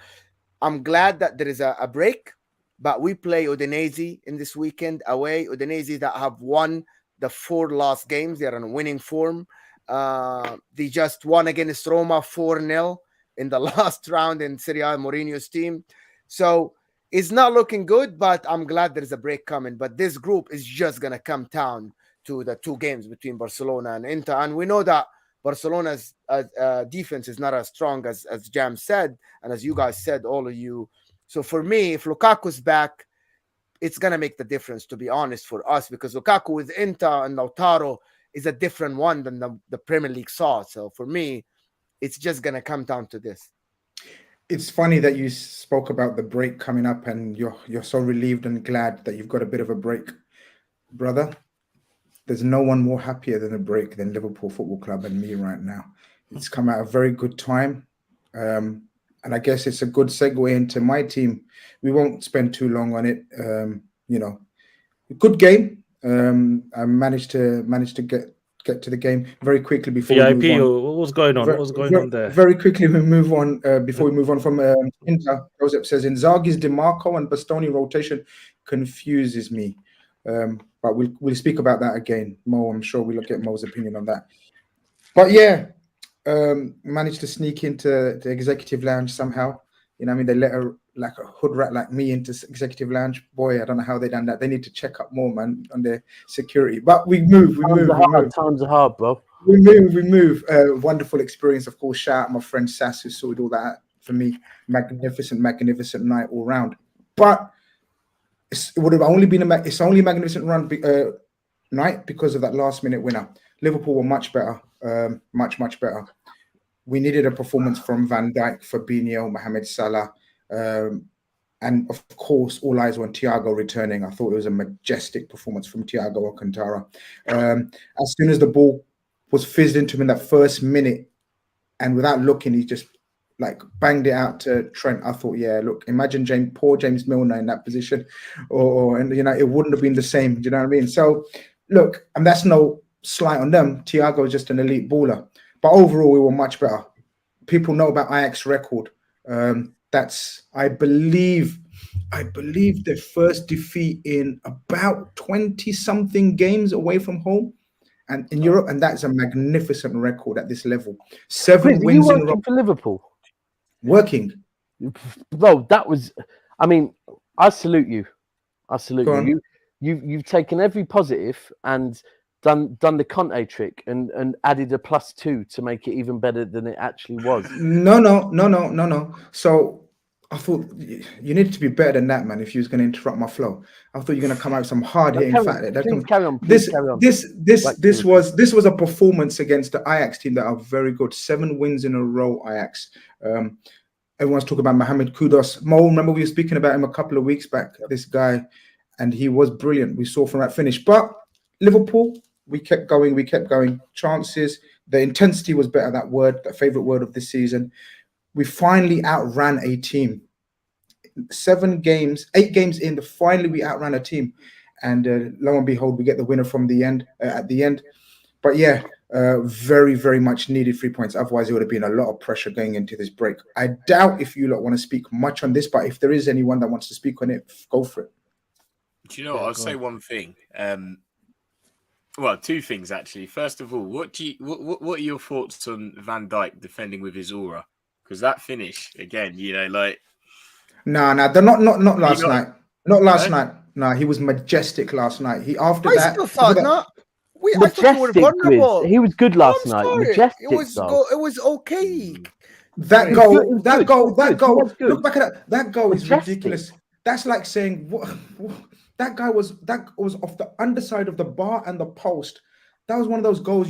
I'm glad that there is a break, but we play Udinese in this weekend away. Udinese that have won the 4 last games. They're on winning form. They just won against Roma 4-0 in the last round in Serie A, Mourinho's team. So it's not looking good, but I'm glad there's a break coming. But this group is just going to come down to the 2 games between Barcelona and Inter. And we know that Barcelona's defense is not as strong as Jam said, and as you guys said, all of you. So for me, if Lukaku's back, it's going to make the difference, to be honest, for us, because Lukaku with Inter and Lautaro is a different one than the Premier League saw. So for me, it's just going to come down to this. It's funny that you spoke about the break coming up and you're so relieved and glad that you've got a bit of a break. Brother, there's no one more happier than a break than Liverpool Football Club and me right now. It's come at a very good time. And I guess it's a good segue into my team. We won't spend too long on it. Good game. I managed to get to the game very quickly before VIP. we move on. What was going on? What was going on there? Very quickly, we move on. Before we move on from Inter, Joseph says Inzaghi's DiMarco and Bastoni rotation confuses me. But we'll speak about that again. Mo, I'm sure we'll get Mo's opinion on that. But yeah, managed to sneak into the executive lounge somehow. You know what I mean? They let a hood rat like me into executive lounge. Boy, I don't know how they done that. They need to check up more, man, on their security. But we move. Times are hard, bro. We move. Wonderful experience, of course. Shout out my friend Sass, who sorted all that out for me. Magnificent night all round. But it would have only been it's only a magnificent night because of that last minute winner. Liverpool were much better, much better. We needed a performance from Van Dijk, Fabinho, Mohamed Salah, and of course, all eyes were on Thiago returning. I thought it was a majestic performance from Thiago Alcantara. As soon as the ball was fizzed into him in that first minute, and without looking, he just banged it out to Trent. I thought, yeah, look, imagine poor James Milner in that position, and it wouldn't have been the same. Do you know what I mean? So, look, and that's no slight on them. Thiago is just an elite baller, but overall, we were much better. People know about Ajax record. That's, I believe, their first defeat in about 20-something games away from home. And in Europe, and that's a magnificent record at this level. 7 wins in a row. For Liverpool. Working. Bro, that was, I mean, I salute you. You've taken every positive and done the Conte trick and added a +2 to make it even better than it actually was. No. So I thought you needed to be better than that, man. If you was going to interrupt my flow, I thought you were going to come out with some hard-hitting fact. Carry on. This was a performance against the Ajax team that are very good. 7 wins in a row, Ajax. Everyone's talking about Mohamed Kudus. Mo, remember we were speaking about him a couple of weeks back. This guy, and he was brilliant. We saw from that finish. But Liverpool, we kept going. Chances, the intensity was better. That favorite word of this season. We finally outran a team. 8 games in, finally we outran a team. And lo and behold, we get the winner from the end, at the end. But yeah, very, very much needed 3 points. Otherwise, it would have been a lot of pressure going into this break. I doubt if you lot want to speak much on this, but if there is anyone that wants to speak on it, go for it. Do you know what? I'll say one thing. Well, 2 things, actually. First of all, what are your thoughts on Van Dijk defending with his aura? Because that finish, again, they're not last night. Not last night. No, he was majestic last night. I thought he were vulnerable. He was good last night. Majestic. It was okay. That goal. Look back at that. That goal is ridiculous. That's like saying that guy was off the underside of the bar and the post. That was one of those goals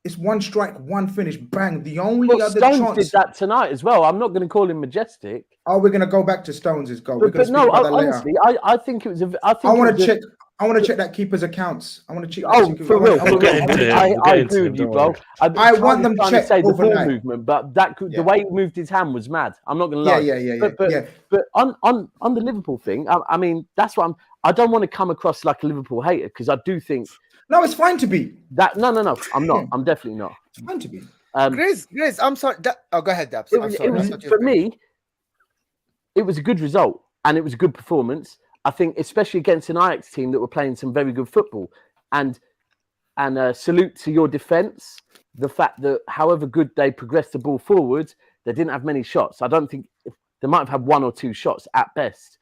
it's one strike, one finish, bang. The only other Stones chance did that tonight as well. I'm not going to call him majestic. Oh, we're going to go back to Stones' goal. But no, honestly, I think it was I want to check that keeper's accounts. I want to check. For real. I agree with you, bro. I want them checked overnight. The ball movement, but the way he moved his hand was mad. I'm not going to lie. Yeah. But on the Liverpool thing, I mean, that's what I don't want to come across like a Liverpool hater because I do think. No, it's fine to be. No. I'm not. I'm definitely not. It's fine to be. Grizz, I'm sorry. Go ahead, Dabs. For me, it was a good result and it was a good performance. I think, especially against an Ajax team that were playing some very good football. And salute to your defence. The fact that however good they progressed the ball forward, they didn't have many shots. I don't think they might have had 1 or 2 shots at best.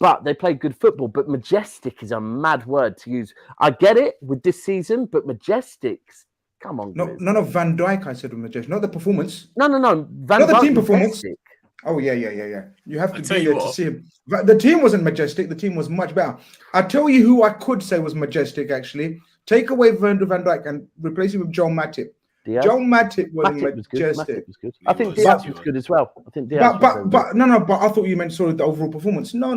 But they played good football. But majestic is a mad word to use. I get it with this season, but majestics, come on. No, none of Van Dijk I said was majestic. Not the performance. No. Van Not the Dijk team performance. majestic. Oh, yeah. You have to be there to see him. But the team wasn't majestic. The team was much better. I'll tell you who I could say was majestic, actually. Take away Virgil van Dijk and replace him with Joel Matip. Joel Matip was majestic. Was good. I think Diaz was good as well. I think Diaz but I thought you meant sort of the overall performance. No.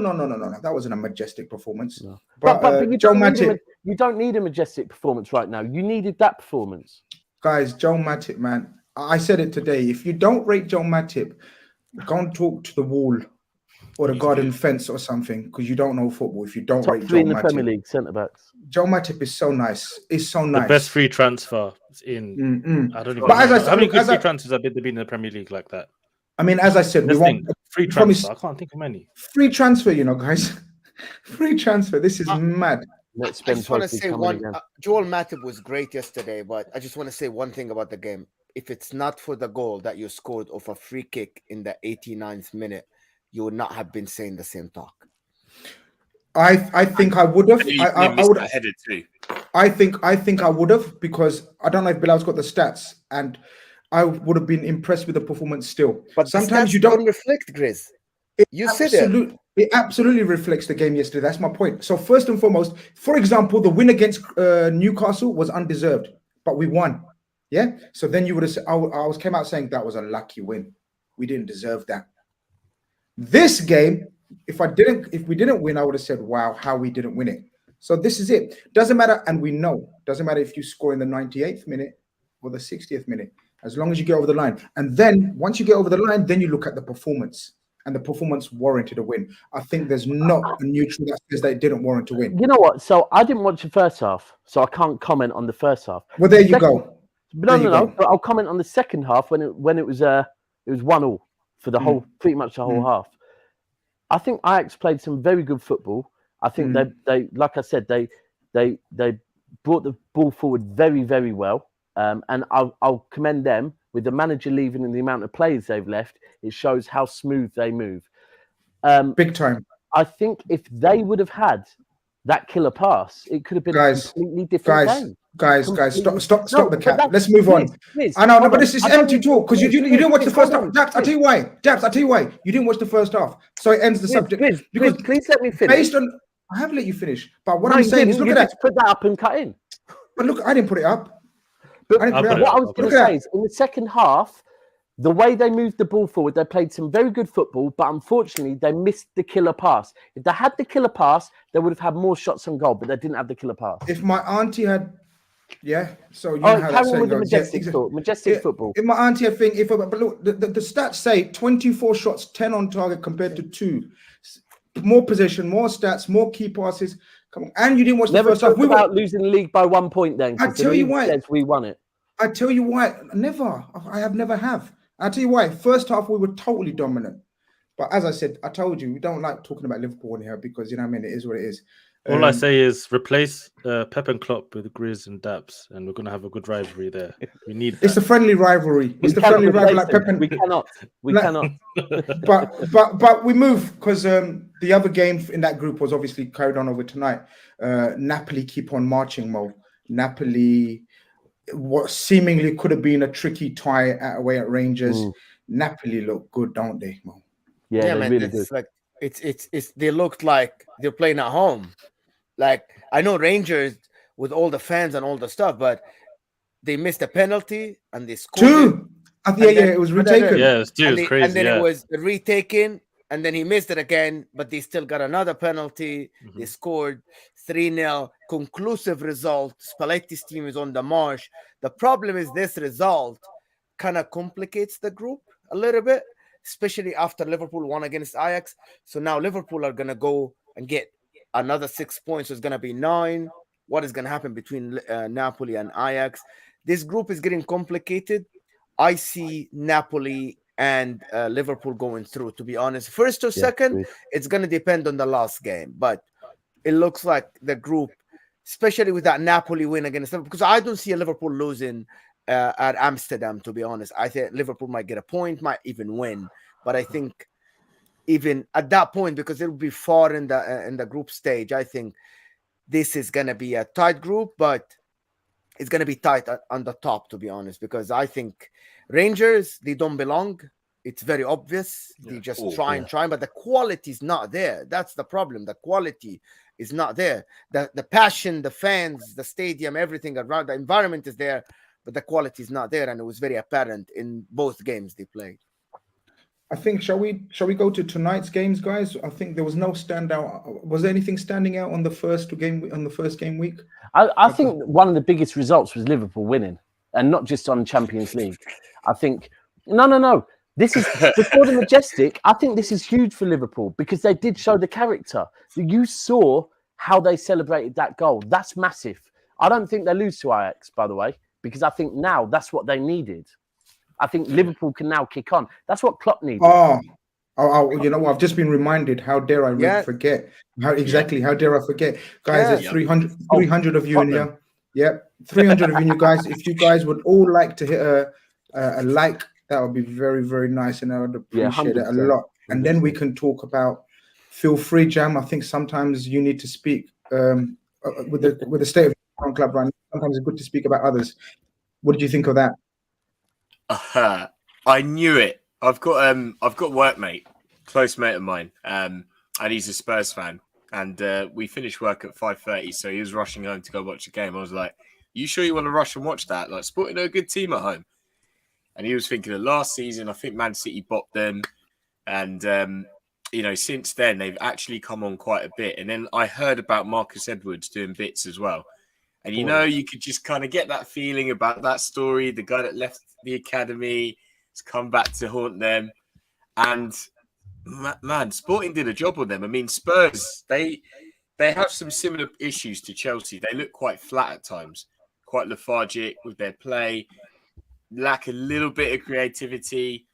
That wasn't a majestic performance. No. But Joel Matip. You don't need a majestic performance right now. You needed that performance. Guys, Joel Matip, man. I said it today. If you don't rate Joel Matip, go and talk to the wall or the garden fence or something, because you don't know football if you don't rate Joel Matip. Top 3 in the Premier League centre-backs. Joel Matip is so nice. It's so nice. The best free transfer in. I don't even know. How many good free transfers have been in the Premier League like that? I mean, as I said, we want free transfer. I can't think of many. Free transfer, guys. Free transfer. This is mad. I just want to say Joel Matip was great yesterday, but I just want to say one thing about the game. If it's not for the goal that you scored off a free kick in the 89th minute, you would not have been saying the same talk. I think I would have. I would have headed too. I think I would have, because I don't know if Bilal's got the stats, and I would have been impressed with the performance still. But sometimes you don't reflect, Grizz. You said it. It absolutely reflects the game yesterday. That's my point. So first and foremost, for example, the win against Newcastle was undeserved, but we won. Yeah. So then you would have said, I came out saying that was a lucky win. We didn't deserve that. This game, if we didn't win, I would have said, wow, how we didn't win it. So this is it. Doesn't matter, and we know, doesn't matter if you score in the 98th minute or the 60th minute, as long as you get over the line. And then once you get over the line, then you look at the performance. And the performance warranted a win. I think there's not a neutral that says that it didn't warrant a win. You know what? So I didn't watch the first half, so I can't comment on the first half. Well, there you go. No. But I'll comment on the second half when it was 1-1 for the whole, pretty much the whole half. I think Ajax played some very good football. I think they, like I said, they brought the ball forward very, very well. And I'll commend them. With the manager leaving and the amount of players they've left, it shows how smooth they move. Big time. I think if they would have had that killer pass, it could have been a completely different game. Guys, stop the cap. Let's move on. I know, but this is empty talk because you didn't watch the first half. Daps, I'll tell you why. You didn't watch the first half. So it ends the subject. Because please let me finish. Based on, I have let you finish. But what I'm saying is, look at that. Put that up and cut in. But look, I didn't put it up. But what I was going to say is, in the second half, the way they moved the ball forward, they played some very good football, but unfortunately, they missed the killer pass. If they had the killer pass, they would have had more shots on goal, but they didn't have the killer pass. If my auntie had, so you know how that's with the majestic football. If my auntie had but look, the stats say 24 shots, 10 on target compared to 2. More possession, more stats, more key passes. Come on, and you didn't watch the first half. We were losing the league by 1 point. Then I tell you why we won it. I tell you why. Never. I have never have. I tell you why. First half we were totally dominant, but as I said, I told you we don't like talking about Liverpool in here because it is what it is. All I say is replace Pep and Klopp with Grizz and Daps, and we're gonna have a good rivalry there. We need that. It's a friendly rivalry. It's the friendly rivalry like Pep and we cannot. But we move because the other game in that group was obviously carried on over tonight. Napoli keep on marching, Mo. Napoli, what seemingly could have been a tricky tie away at Rangers. Napoli look good, don't they, Mo? Yeah, man, really good. Like it's they looked like they're playing at home. Like I know Rangers with all the fans and all the stuff, but they missed a penalty and they scored. 2. It was retaken. It's crazy. And then it was retaken, and then he missed it again, but they still got another penalty. They scored 3-0, conclusive result. Spalletti's team is on the march. The problem is this result kind of complicates the group a little bit, especially after Liverpool won against Ajax. So now Liverpool are going to go and get another 6 points. So it's going to be 9. What is going to happen between Napoli and Ajax? This group is getting complicated. I see Napoli and Liverpool going through, to be honest. First or second, it's going to depend on the last game. But it looks like the group especially with that Napoli win against them, because I don't see a Liverpool losing at Amsterdam, to be honest. I think Liverpool might get a point, might even win. But I think even at that point, because it'll be far in the group stage, I think this is going to be a tight group, but it's going to be tight on the top, to be honest, because I think Rangers, they don't belong. It's very obvious. They just try, but the quality is not there. That's the problem. The quality is not there. The passion, the fans, the stadium, everything around, the environment is there, but the quality is not there, and it was very apparent in both games they played. I think shall we go to tonight's games, guys? I think there was no standout. Was there anything standing out on the first game week? I think one of the biggest results was Liverpool winning, and not just on Champions League. I think no. This is before the Majestic. I think this is huge for Liverpool because they did show the character. You saw how they celebrated that goal. That's massive. I don't think they lose to Ajax, by the way, because I think now that's what they needed. I think Liverpool can now kick on. That's what Klopp needed. Oh, you know what? I've just been reminded. How dare I forget? How dare I forget? Guys, there's 300 of you in here. Yep, 300 of you guys. If you guys would all like to hit a like, that would be very, very nice, and I would appreciate it a lot. And then we can talk about. Feel free, Jam. I think sometimes you need to speak with the state of the club right now. Sometimes it's good to speak about others. What did you think of that? I knew it. I've got workmate, close mate of mine, and he's a Spurs fan. And we finished work at 5:30, so he was rushing home to go watch the game. I was like, "You sure you want to rush and watch that? Like, Sporting are a good team at home." And he was thinking of last season. I think Man City bopped them, and since then they've actually come on quite a bit. And then I heard about Marcus Edwards doing bits as well. And you could just kind of get that feeling about that story. The guy that left the academy has come back to haunt them. And man, Sporting did a job on them. I mean, Spurs, they have some similar issues to Chelsea. They look quite flat at times, quite lethargic with their play, lack a little bit of creativity.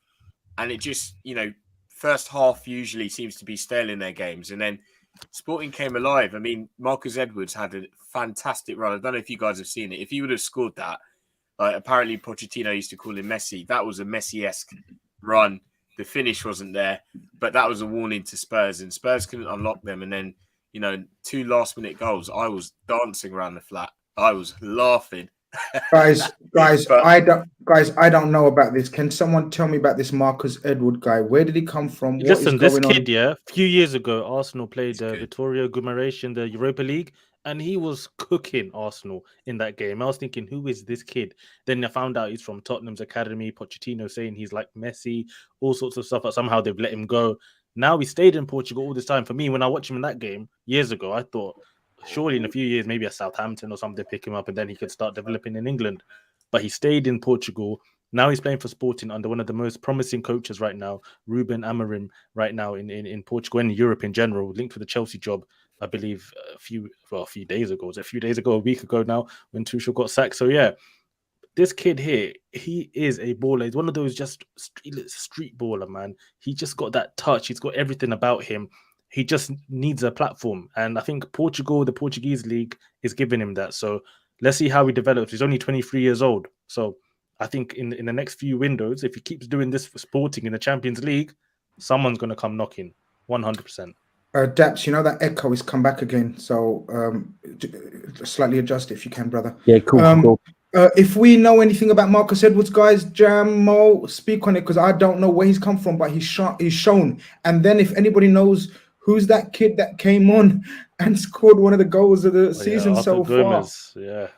And it just, first half usually seems to be stale in their games. And then Sporting came alive. I mean, Marcus Edwards had a fantastic run. I don't know if you guys have seen it. If he would have scored that, apparently Pochettino used to call him Messi. That was a Messi-esque run. The finish wasn't there, but that was a warning to Spurs, and Spurs couldn't unlock them. And then, 2 last-minute goals. I was dancing around the flat. I was laughing. Guys, I don't know about this. Can someone tell me about this Marcus Edward guy? Where did he come from? Listen, this kid, a few years ago, Arsenal played Viktoria Plzen in the Europa League, and he was cooking Arsenal in that game. I was thinking, who is this kid? Then I found out he's from Tottenham's academy. Pochettino saying he's like Messi, all sorts of stuff, but somehow they've let him go. Now he stayed in Portugal all this time. For me, when I watched him in that game years ago, I thought, surely in a few years, maybe at Southampton or something, they pick him up and then he could start developing in England. But he stayed in Portugal. Now he's playing for Sporting under one of the most promising coaches right now, Ruben Amorim, right now in Portugal and Europe in general, linked with the Chelsea job, I believe, a few days ago. Was it a few days ago, a week ago now, when Tuchel got sacked? So yeah, this kid here, he is a baller. He's one of those just street baller, man. He just got that touch. He's got everything about him. He just needs a platform. And I think Portugal, the Portuguese league, is giving him that. So let's see how he develops. He's only 23 years old. So I think in the next few windows, if he keeps doing this for Sporting in the Champions League, someone's going to come knocking, 100%. Daps, that echo has come back again. So slightly adjust if you can, brother. Yeah, cool. If we know anything about Marcus Edwards, guys, Jam, Mo, speak on it, because I don't know where he's come from, but he's shown. And then if anybody knows who's that kid that came on and scored one of the goals of the season so far? Yeah.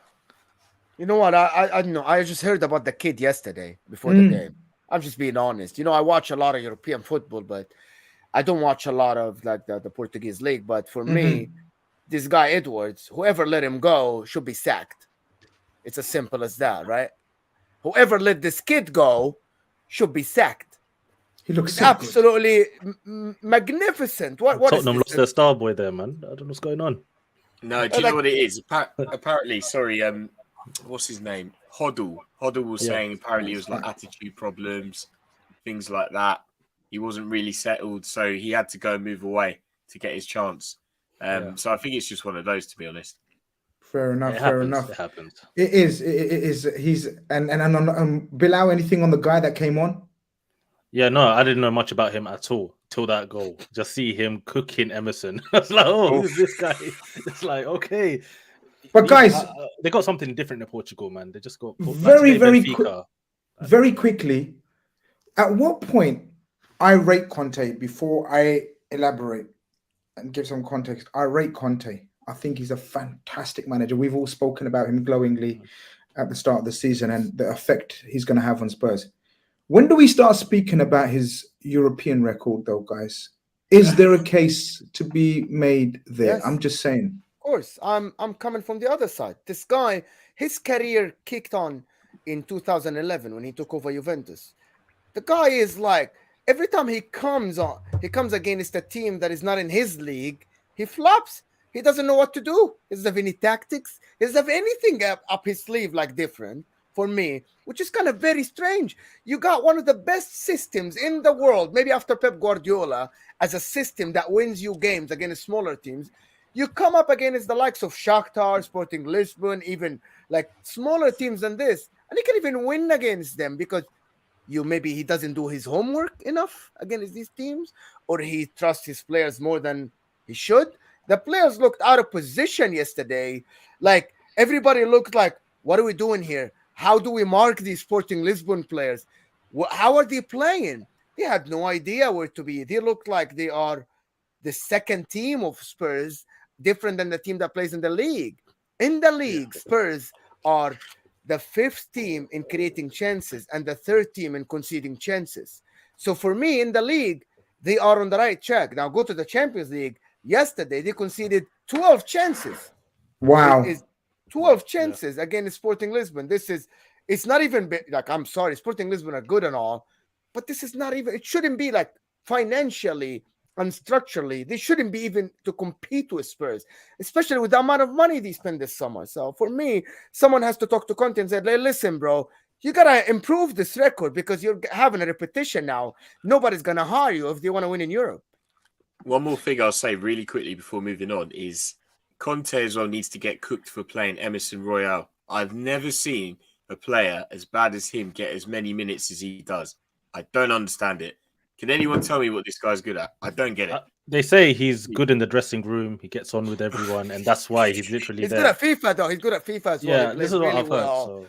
You know what? I don't know. I just heard about the kid yesterday before the game. I'm just being honest. I watch a lot of European football, but I don't watch a lot of like the Portuguese league. But for me, this guy Edwards, whoever let him go should be sacked. It's as simple as that, right? Whoever let this kid go should be sacked. He looks so absolutely magnificent. What Tottenham lost their star boy there, man. I don't know what's going on. No, do you know what it is? Apparently, sorry, what's his name? Hoddle was saying apparently it was like attitude problems, things like that. He wasn't really settled, so he had to go and move away to get his chance. So I think it's just one of those, to be honest. Fair enough. It Fair happens. enough. It happens. It is. It is. He's and on Bilal, anything on the guy that came on? Yeah, no, I didn't know much about him at all till that goal. Just see him cooking Emerson. I was like, oh, who's this guy? It's like, okay. But guys, they got something different in Portugal, man. They just got very quickly. At what point I rate Conte before I elaborate and give some context? I rate Conte. I think he's a fantastic manager. We've all spoken about him glowingly at the start of the season and the effect he's going to have on Spurs. When do we start speaking about his European record, though, guys? Is there a case to be made there? Yes. I'm just saying. Of course, I'm coming from the other side. This guy, his career kicked on in 2011 when he took over Juventus. The guy is like, every time he comes against a team that is not in his league, he flops. He doesn't know what to do. He doesn't have any tactics. He doesn't have anything up his sleeve like different for me, which is kind of very strange. You got one of the best systems in the world, maybe after Pep Guardiola, as a system that wins you games against smaller teams. You come up against the likes of Shakhtar, Sporting Lisbon, even like smaller teams than this, and he can even win against them because maybe he doesn't do his homework enough against these teams, or he trusts his players more than he should. The players looked out of position yesterday. Like, everybody looked like, what are we doing here? How do we mark these Sporting Lisbon players? How are they playing? They had no idea where to be. They looked like they are the second team of Spurs, different than the team that plays in the league. In the league, Spurs are the fifth team in creating chances and the third team in conceding chances. So for me, in the league, they are on the right track. Now go to the Champions League. Yesterday, they conceded 12 chances. Wow. 12 chances against Sporting Lisbon. It's not even like, I'm sorry, Sporting Lisbon are good and all, but this is not even, it shouldn't be like financially and structurally, they shouldn't be even to compete with Spurs, especially with the amount of money they spend this summer. So for me, someone has to talk to Conte and say, hey, listen, bro, you got to improve this record because you're having a repetition now. Nobody's going to hire you if they want to win in Europe. One more thing I'll say really quickly before moving on is Conte as well needs to get cooked for playing Emerson Royale. I've never seen a player as bad as him get as many minutes as he does. I don't understand it. Can anyone tell me what this guy's good at? I don't get it. They say he's good in the dressing room. He gets on with everyone, and that's why he's literally he's there. He's good at FIFA, though. He's good at FIFA as well. Yeah, this is what I've heard. So.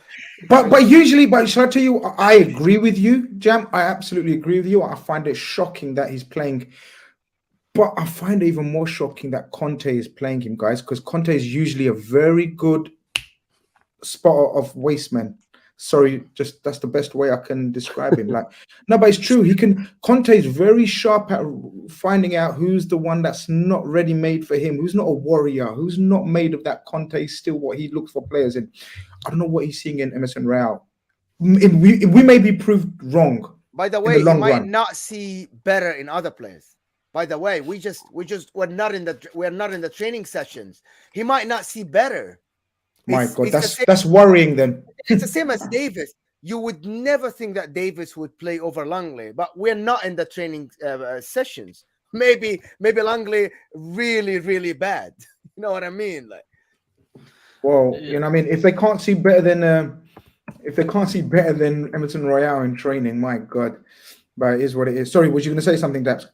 But usually, shall I tell you, I agree with you, Jam. I absolutely agree with you. I find it shocking that he's playing. But I find it even more shocking that Conte is playing him, guys, because Conte is usually a very good spotter of waste men. Sorry, just that's the best way I can describe him. Like, no, but it's true. Conte is very sharp at finding out who's the one that's not ready made for him, who's not a warrior, who's not made of that. Conte is still what he looks for players in. I don't know what he's seeing in Emerson Royale. We may be proved wrong. By the way, you might not see better in other players. By the way, we're not in the training sessions. He might not see better. My God, that's worrying then. It's the same as Davis. You would never think that Davis would play over Langley, but we're not in the training sessions. Maybe Langley really, really bad. You know what I mean? Like, well, you know what I mean? If they can't see better than Emerson Royale in training, my God. But it is what it is. Sorry, was you going to say something, Daps?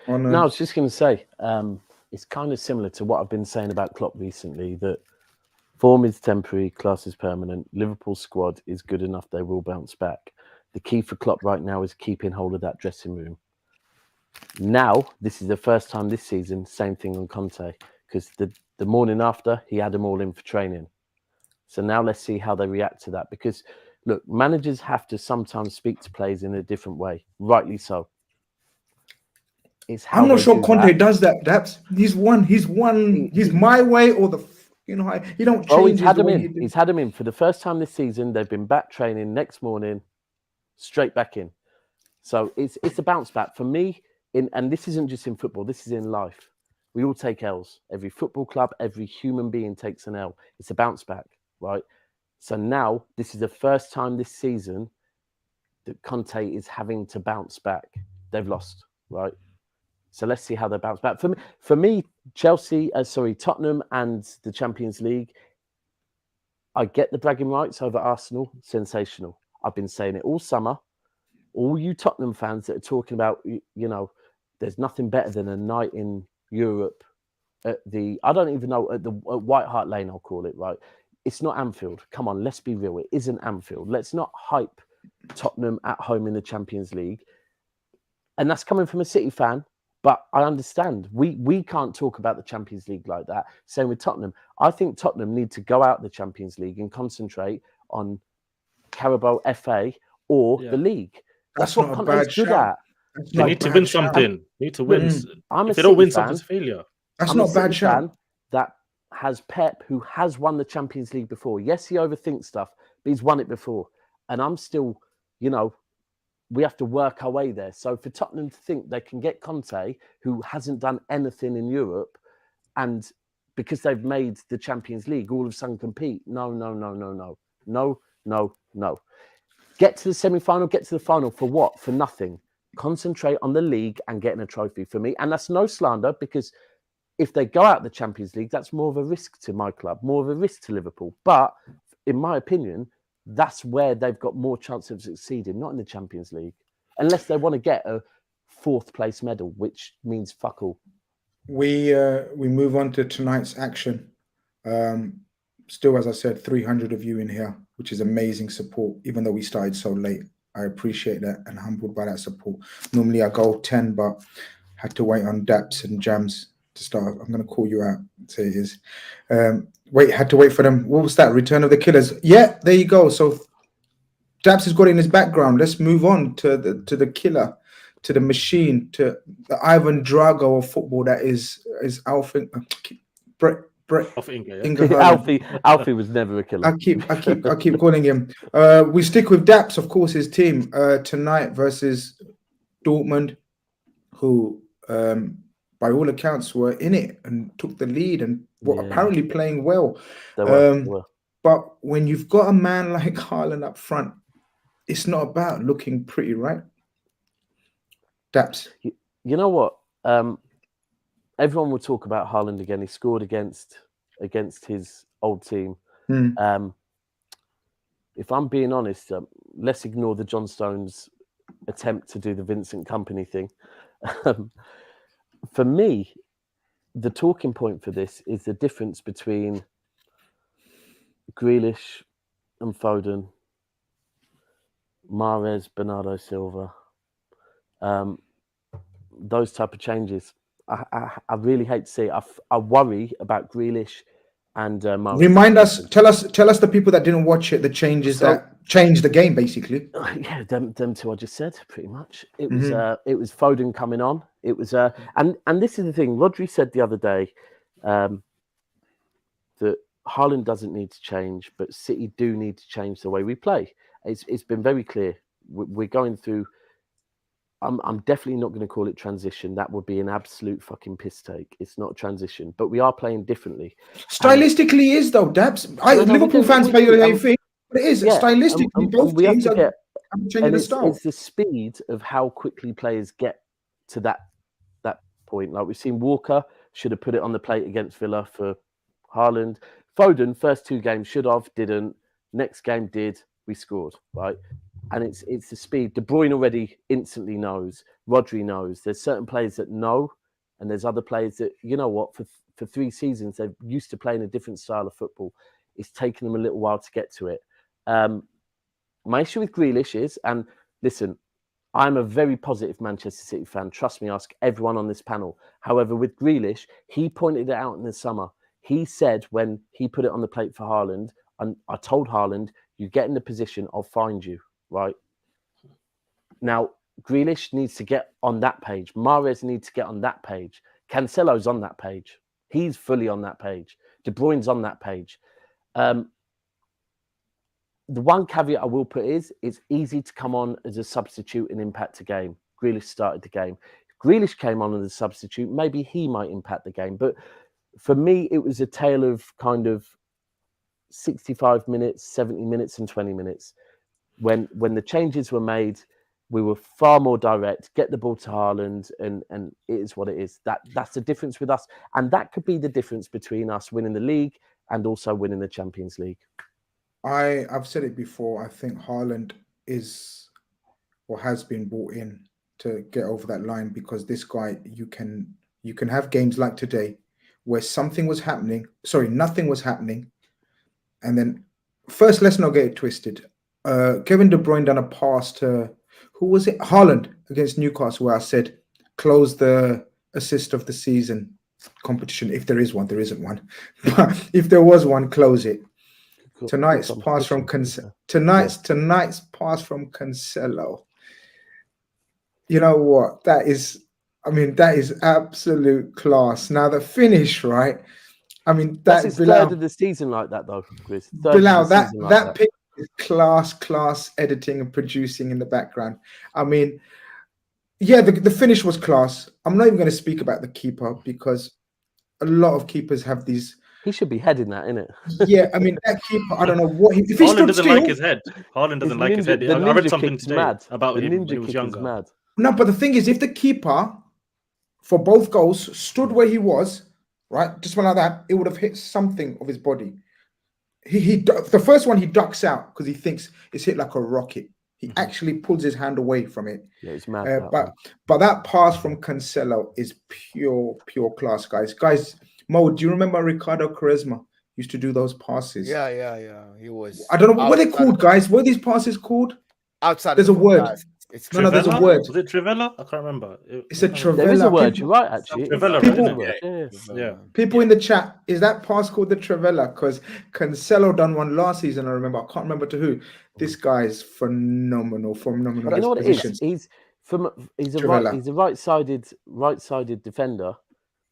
No, I was just going to say, it's kind of similar to what I've been saying about Klopp recently, that form is temporary, class is permanent. Liverpool squad is good enough, they will bounce back. The key for Klopp right now is keeping hold of that dressing room. Now, this is the first time this season, same thing on Conte, because the morning after, he had them all in for training. So now let's see how they react to that. Because, look, managers have to sometimes speak to players in a different way, rightly so. I'm not sure Conte does that. He's my way or the, you know, he don't change. Oh, he's had him in. He's had him in for the first time this season. They've been back training next morning, straight back in. So it's a bounce back for me. And this isn't just in football. This is in life. We all take L's. Every football club, every human being takes an L. It's a bounce back, right? So now this is the first time this season that Conte is having to bounce back. They've lost, right? So let's see how they bounce back. For me, Tottenham and the Champions League, I get the bragging rights over Arsenal, sensational. I've been saying it all summer. All you Tottenham fans that are talking about, there's nothing better than a night in Europe at I don't even know, at White Hart Lane, I'll call it, right? It's not Anfield. Come on, let's be real. It isn't Anfield. Let's not hype Tottenham at home in the Champions League. And that's coming from a City fan. But I understand. We can't talk about the Champions League like that. Same with Tottenham. I think Tottenham need to go out the Champions League and concentrate on Carabao FA or the league. That's what Conte's good at. They need to win something. They need to win. If they don't win something, it's failure. That's not a bad shout. That has Pep, who has won the Champions League before. Yes, he overthinks stuff, but he's won it before. And I'm still, we have to work our way there. So for Tottenham to think they can get Conte, who hasn't done anything in Europe, and because they've made the Champions League, all of a sudden compete. No. Get to the semi-final, get to the final. For what? For nothing. Concentrate on the league and getting a trophy for me. And that's no slander, because if they go out the Champions League, that's more of a risk to my club, more of a risk to Liverpool. But in my opinion, that's where they've got more chance of succeeding, not in the Champions League, unless they want to get a 4th place medal, which means fuck all. We move on to tonight's action. Still, as I said, 300 of you in here, which is amazing support, even though we started so late. I appreciate that and humbled by that support. Normally I go 10, but had to wait on Daps and Jams to start. I'm going to call you out. Say it is. Had to wait for them. What was that? Return of the Killers. Yeah, there you go. So Daps has got it in his background. Let's move on to the killer, to the machine, to the Ivan Drago of football. That is Alfie. Alfie was never a killer. I keep calling him. We stick with Daps, of course, his team tonight versus Dortmund, who by all accounts were in it and took the lead and were apparently playing well. They were. But when you've got a man like Haaland up front, it's not about looking pretty, right? Daps. You know what? Everyone will talk about Haaland again. He scored against his old team. If I'm being honest, let's ignore the John Stones attempt to do the Vincent Kompany thing. For me, the talking point for this is the difference between Grealish and Foden, Mahrez, Bernardo Silva, those type of changes. I really hate to see it. I worry about Grealish and Mahrez. Remind us, tell us the people that didn't watch it, the changes that changed the game, basically. Yeah, them two I just said, pretty much. It was Foden coming on. It was and this is the thing. Rodri said the other day that Haaland doesn't need to change, but City do need to change the way we play. It's been very clear. We're going through. I'm definitely not going to call it transition. That would be an absolute fucking piss take. It's not transition, but we are playing differently. Stylistically, is though, Dabs. Liverpool fans play the same thing, but it is stylistically. Both teams are changing the style. It's the speed of how quickly players get to that point. Like we've seen, Walker should have put it on the plate against Villa for Haaland. Foden, first 2 games should have, didn't. Next game did. We scored, right? And it's the speed. De Bruyne already instantly knows. Rodri knows. There's certain players that know, and there's other players that, you know what, for 3 seasons, they're used to playing a different style of football. It's taken them a little while to get to it. My issue with Grealish is, and listen, I'm a very positive Manchester City fan. Trust me, ask everyone on this panel. However, with Grealish, he pointed it out in the summer. He said when he put it on the plate for Haaland, and I told Haaland, you get in the position, I'll find you. Right now, Grealish needs to get on that page. Mahrez needs to get on that page. Cancelo's on that page. He's fully on that page. De Bruyne's on that page. The one caveat I will put is it's easy to come on as a substitute and impact a game. Grealish started the game. If Grealish came on as a substitute, maybe he might impact the game. But for me, it was a tale of kind of 65 minutes, 70 minutes, and 20 minutes. When the changes were made, we were far more direct. Get the ball to Haaland, and it is what it is. That's the difference with us, and that could be the difference between us winning the league and also winning the Champions League. I've said it before. I think Haaland is or has been brought in to get over that line, because this guy, you can have games like today where something was happening. Sorry, nothing was happening, and then first, let's not get it twisted. Kevin De Bruyne done a pass to, who was it? Haaland against Newcastle, where I said close the assist of the season competition. If there is one, there isn't one. But if there was one, close it. Tonight's pass from tonight's pass from Cancelo. You know what? That is absolute class. Now the finish, right? I mean, that's his third of the season like that, though, Chris. Bilal, that picture is class editing and producing in the background. I mean, yeah, the finish was class. I'm not even going to speak about the keeper, because a lot of keepers have these. He should be heading that, innit? Yeah, I mean, that keeper, I don't know what if he Haaland doesn't like his head. Haaland doesn't like his head. I read something today about him when he was younger. Mad. No, but the thing is, if the keeper for both goals stood where he was, right, just went like that, it would have hit something of his body. He the first one he ducks out because he thinks it's hit like a rocket. He actually pulls his hand away from it. Yeah, it's mad. But that pass from Cancelo is pure class, guys. Guys, Mo, do you remember Ricardo Quaresma used to do those passes? Yeah. He was. I don't know what they're called, guys. What are these passes called? Outside. There's a word. It's no, there's a word. Was it Trivella? I can't remember. It's a Trivella. There is a word. You're right, actually. Trivella, People in the chat, is that pass called the Trivella? Because Cancelo done one last season. I remember. I can't remember to who. This guy is phenomenal. But you know what it is? He's a right-sided defender.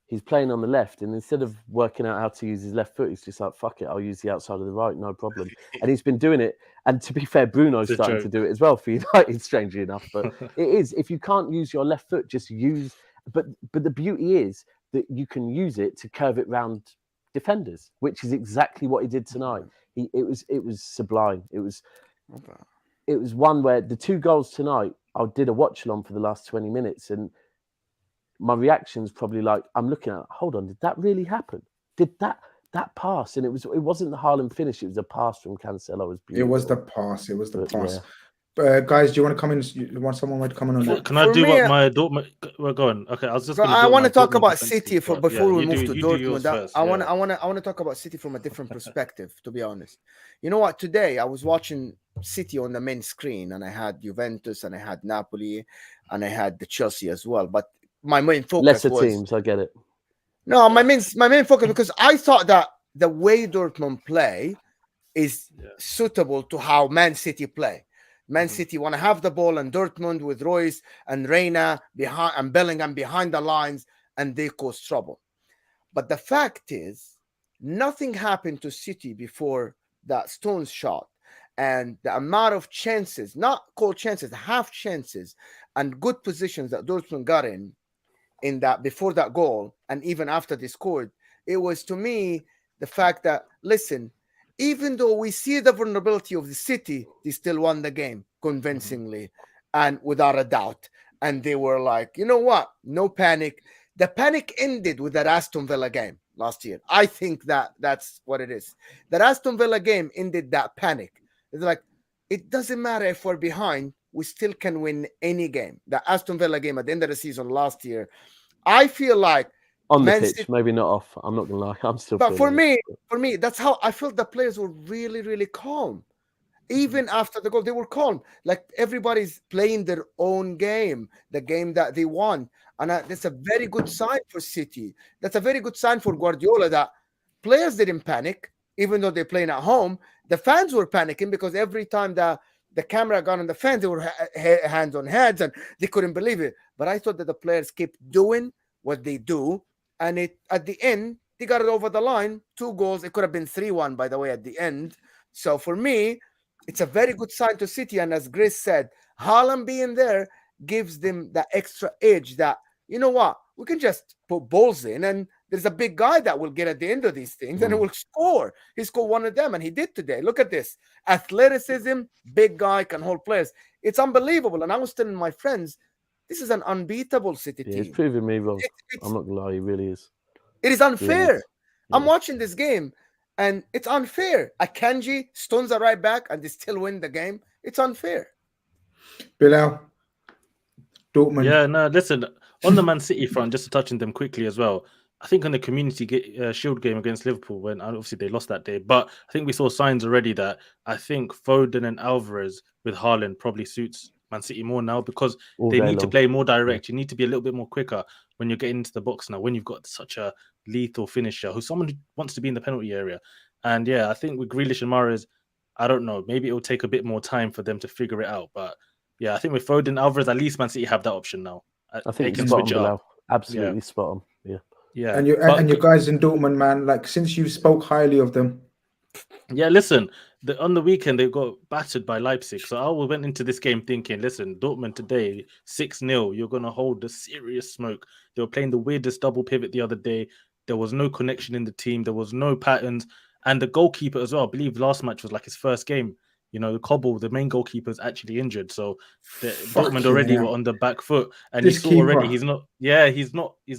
He's playing on the left, and instead of working out how to use his left foot, he's just like, fuck it, I'll use the outside of the right, no problem. And he's been doing it. And to be fair, Bruno's starting to do it as well for United, strangely enough. But it is, if you can't use your left foot, just use. But the beauty is that you can use it to curve it round defenders, which is exactly what he did tonight. It was sublime. It was one where the two goals tonight, I did a watch along for the last 20 minutes, and my reaction's probably like, I'm looking at, hold on, did that really happen? Did that pass? And it wasn't the Haaland finish, it was a pass from Cancelo. It was the pass. Guys, do you want to come in? You want someone to come in on that? Can I do what my daughter? We're going. Okay, I was just. I want to talk about City before we move to Dortmund. I want to talk about City from a different perspective. To be honest, you know what? Today I was watching City on the main screen, and I had Juventus, and I had Napoli, and I had the Chelsea as well. But my main focus was teams. I get it. No, my main focus, because I thought that the way Dortmund play is suitable to how Man City play. Man City want to have the ball, and Dortmund with Royce and Reina behind and Bellingham behind the lines, and they cause trouble. But the fact is, nothing happened to City before that Stones shot, and the amount of chances, not called chances, half chances, and good positions that Dortmund got in that before that goal, and even after they scored, it was, to me, the fact that, listen, even though we see the vulnerability of the City, they still won the game convincingly and without a doubt. And they were like, you know what? No panic. The panic ended with that Aston Villa game last year. I think that's what it is. That Aston Villa game ended that panic. It's like, it doesn't matter if we're behind, we still can win any game. The Aston Villa game at the end of the season last year, I feel like on the pitch, maybe not off. I'm not gonna lie, I'm still. But for me, that's how I felt. The players were really, really calm. Even after the goal, they were calm. Like everybody's playing their own game, the game that they won, and that's a very good sign for City. That's a very good sign for Guardiola that players didn't panic, even though they're playing at home. The fans were panicking because every time the camera got on the fans, they were hands on heads, and they couldn't believe it. But I thought that the players kept doing what they do, and at the end, they got it over the line. 2 goals. It could have been 3-1, by the way, at the end. So for me, it's a very good sign to City. And as Grizz said, Haaland being there gives them the extra edge that, you know what, we can just put balls in, and there's a big guy that will get at the end of these things, and he will score. He scored one of them, and he did today. Look at this. Athleticism, big guy, can hold players. It's unbelievable. And I was telling my friends, this is an unbeatable City team. It's proving me wrong. I'm not going to lie, he really is. It is unfair. I'm watching this game, And it's unfair. Akanji stones the right back and they still win the game. It's unfair. Bilal, Dortmund. Yeah, no, listen, on the Man City front, just to touch on them quickly as well. I think on the Community Shield game against Liverpool, when obviously they lost that day, but I think we saw signs already that I think Foden and Alvarez with Haaland probably suits Man City more now because they need to play more direct. You need to be a little bit more quicker when you're getting into the box now, when you've got such a lethal finisher who's someone who wants to be in the penalty area. And yeah, I think with Grealish and Mahrez, I don't know, maybe it will take a bit more time for them to figure it out. But yeah, I think with Foden, Alvarez, at least Man City have that option now. I think you can switch it up. Absolutely spot on. Yeah. Yeah. And your guys in Dortmund, man, like since you spoke highly of them. Yeah, listen, on the weekend they got battered by Leipzig. So I went into this game thinking, listen, Dortmund today, 6-0, you're going to hold the serious smoke. They were playing the weirdest double pivot the other day. There was no connection in the team. There was no patterns. And the goalkeeper as well, I believe last match was like his first game. You know, Cobble, the main goalkeeper, is actually injured. So Dortmund already were on the back foot. And you saw already he's not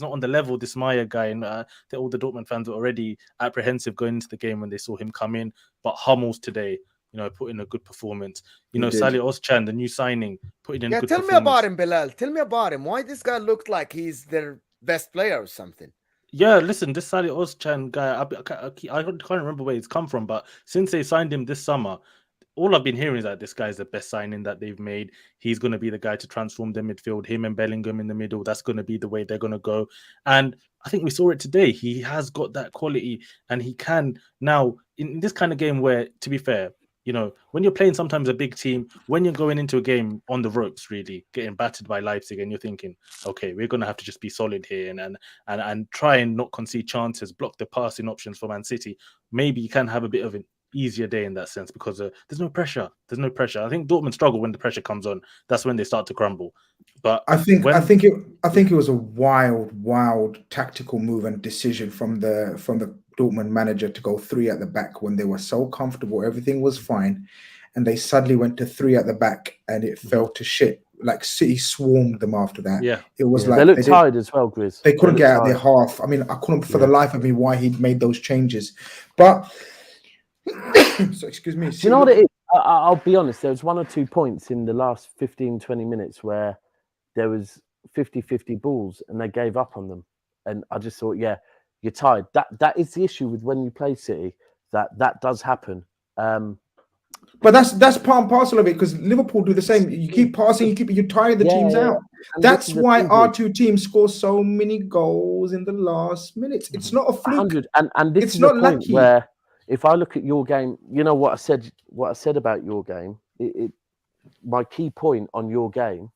on the level, this Maya guy. And all the Dortmund fans were already apprehensive going into the game when they saw him come in. But Hummels today, you know, put in a good performance. You know, Salih Özcan, the new signing, putting in a good performance. Tell me about him, Bilal. Tell me about him. Why this guy looked like he's their best player or something? Yeah, listen, this Salih Özcan guy, I can't remember where he's come from, but since they signed him this summer, all I've been hearing is that this guy's the best signing that they've made. He's going to be the guy to transform their midfield. Him and Bellingham in the middle, that's going to be the way they're going to go. And I think we saw it today. He has got that quality and he can now, in this kind of game where, to be fair, you know, when you're playing sometimes a big team, when you're going into a game on the ropes, really, getting battered by Leipzig and you're thinking, okay, we're going to have to just be solid here and try and not concede chances, block the passing options for Man City. Maybe you can have a bit of an easier day in that sense because there's no pressure. There's no pressure. I think Dortmund struggle when the pressure comes on. That's when they start to crumble. But I think it was a wild tactical move and decision from the Dortmund manager to go 3 at the back when they were so comfortable, everything was fine, and they suddenly went to 3 at the back and it fell to shit. Like City swarmed them after that. Yeah, it was like they looked tired as well, Grizz. They couldn't get out of their half. I mean, I couldn't for the life of me why he made those changes, but. So excuse me. Do you know what it is? I'll be honest. There was 1 or 2 points in the last 15-20 minutes where there was 50-50 balls and they gave up on them. And I just thought, yeah, you're tired. That is the issue with when you play City. That does happen. But that's part and parcel of it because Liverpool do the same. You keep passing, you tire the teams out. And that's why our 2 teams score so many goals in the last minutes. It's not a fluke. And this is not lucky. Where if I look at your game, you know what I said about your game. My key point on your game,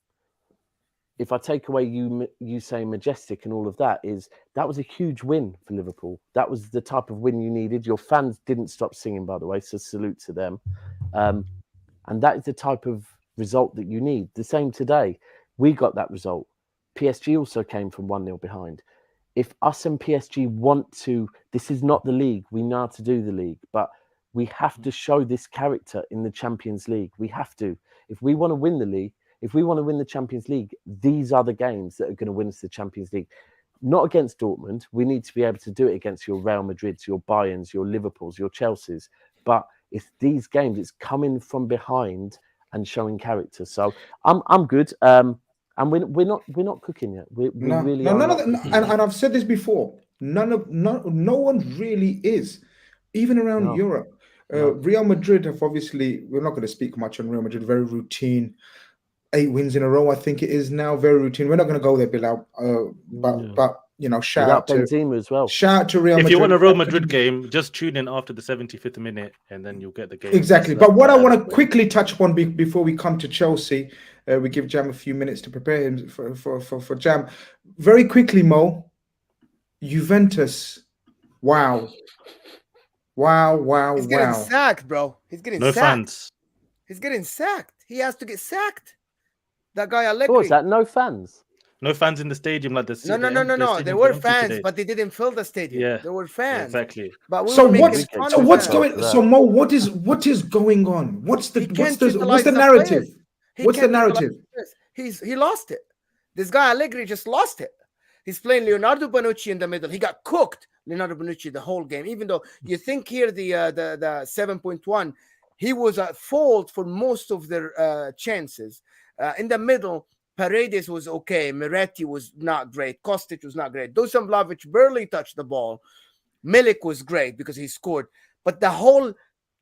if I take away you saying majestic and all of that, is that was a huge win for Liverpool. That was the type of win you needed. Your fans didn't stop singing, by the way, so salute to them. And that is the type of result that you need. The same today. We got that result. PSG also came from 1-0 behind. If us and PSG want to, this is not the league. We know how to do the league, but we have to show this character in the Champions League. We have to. If we want to win the league, if we want to win the Champions League, these are the games that are going to win us the Champions League. Not against Dortmund. We need to be able to do it against your Real Madrids, your Bayerns, your Liverpools, your Chelseas. But it's these games, it's coming from behind and showing character. So I'm good. And we're not cooking yet. We really are. And I've said this before. No one really is, even around Europe. Real Madrid have obviously. We're not going to speak much on Real Madrid. Very routine. 8 wins in a row. I think it is now very routine. We're not going to go there, Bilal. But you know, shout out to Benzema as well. Shout out to Real Madrid. If you want a Real Madrid game, just tune in after the 75th minute, and then you'll get the game. Exactly. But what I want to quickly touch upon before we come to Chelsea. We give Jam a few minutes to prepare him for Jam. Very quickly, Mo. Juventus. Wow. He's getting sacked, bro. He's getting sacked. No fans. He's getting sacked. He has to get sacked. That guy Allegri. What was that? No fans? No fans in the stadium like this. No. There were fans, but they didn't fill the stadium. Yeah, there were fans. Yeah, exactly. But what's going? So Mo, what is going on? What's the narrative? What's the narrative? He lost it. This guy Allegri just lost it. He's playing Leonardo Bonucci in the middle. He got cooked Leonardo Bonucci the whole game. Even though you think here the 7.1, he was at fault for most of their chances. In the middle, Paredes was okay. Miretti was not great. Kostic was not great. Dusan Vlahovic barely touched the ball. Milik was great because he scored. But the whole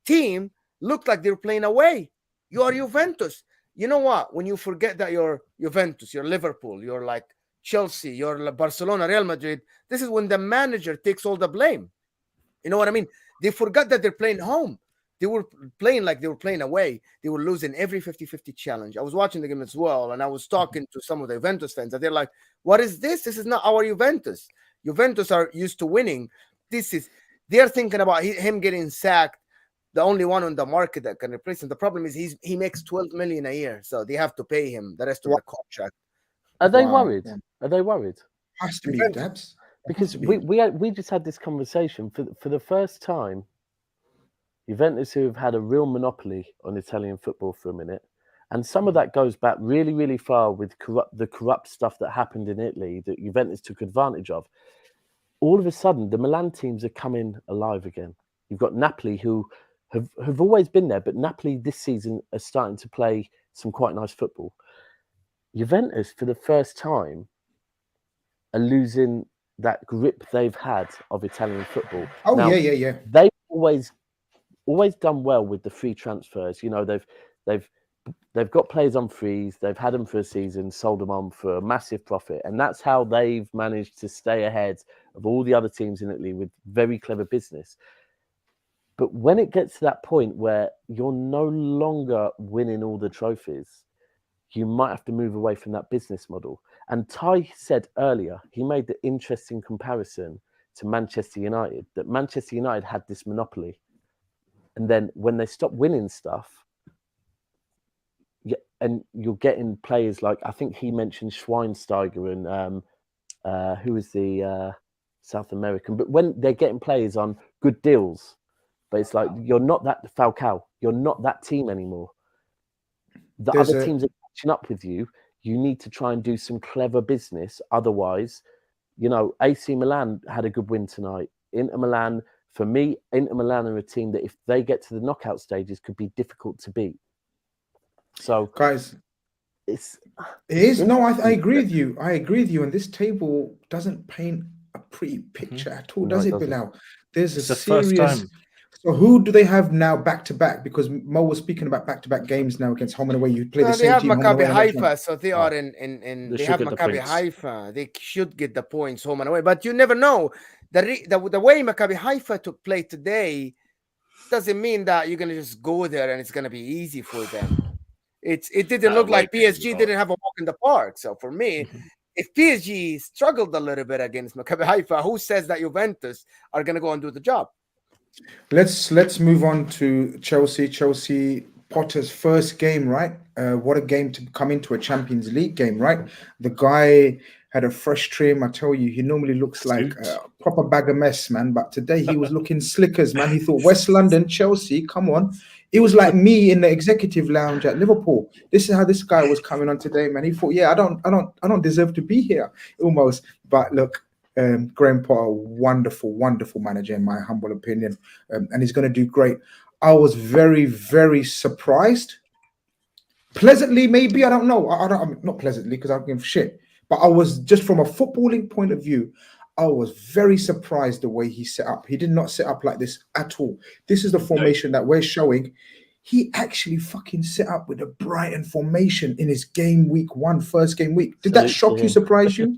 team looked like they were playing away. You are Juventus. You know what? When you forget that you're Juventus, you're Liverpool, you're like Chelsea, you're Barcelona, Real Madrid, this is when the manager takes all the blame. You know what I mean? They forgot that they're playing home. They were playing like they were playing away. They were losing every 50-50 challenge. I was watching the game as well, and I was talking to some of the Juventus fans, and they're like, what is this? This is not our Juventus. Juventus are used to winning. They're thinking about him getting sacked, the only one on the market that can replace him. The problem is he makes 12 million a year, so they have to pay him the rest of the contract. Are they worried? Yeah. Are they worried? Has to be, Debs. Because we just had this conversation for the first time. Juventus, who have had a real monopoly on Italian football for a minute, and some of that goes back really, really far with the corrupt stuff that happened in Italy that Juventus took advantage of. All of a sudden, the Milan teams are coming alive again. You've got Napoli, who have always been there, but Napoli this season are starting to play some quite nice football. Juventus, for the first time, are losing that grip they've had of Italian football. Oh, now, yeah. They've always done well with the free transfers. You know, they've got players on frees. They've had them for a season, sold them on for a massive profit, and that's how they've managed to stay ahead of all the other teams in Italy with very clever business. But when it gets to that point where you're no longer winning all the trophies, you might have to move away from that business model. And Ty said earlier, he made the interesting comparison to Manchester United, that Manchester United had this monopoly. And then when they stop winning stuff, and you're getting players like, I think he mentioned Schweinsteiger and who is the South American, but when they're getting players on good deals, but it's like, you're not that Falcao, you're not that team anymore. Other teams are catching up with you. You need to try and do some clever business. Otherwise, you know, AC Milan had a good win tonight. Inter Milan, for me, Inter Milan are a team that if they get to the knockout stages could be difficult to beat. So, guys, it is. No, I agree with you. I agree with you. And this table doesn't paint a pretty picture at all, does it, Bilal? There's a serious. So who do they have now back to back? Because Mo was speaking about back to back games now against home and away. You play the same team. They have Maccabi Haifa, so they are in. They have Maccabi Haifa. They should get the points home and away, but you never know. The way Maccabi Haifa took play today doesn't mean that you're gonna just go there and it's gonna be easy for them. It didn't look like PSG didn't have a walk in the park. So for me, if PSG struggled a little bit against Maccabi Haifa, who says that Juventus are gonna go and do the job? Let's move on to Chelsea. Chelsea, Potter's first game, right? What a game to come into a Champions League game, right? The guy had a fresh trim. I tell you, he normally looks like a proper bag of mess, man. But today he was looking slickers, man. He thought West London, Chelsea, come on. It was like me in the executive lounge at Liverpool. This is how this guy was coming on today, man. He thought, yeah, I don't deserve to be here, almost. But look. Graham Potter, wonderful manager in my humble opinion, and he's going to do great. I was very, very surprised, pleasantly maybe. I don't know. I'm not pleasantly because I'm giving shit, but I was just from a footballing point of view. I was very surprised the way he set up. He did not set up like this at all. This is the formation that we're showing. He actually fucking set up with a Brighton formation in his game week 1, first game week. Did that shock you, surprise you?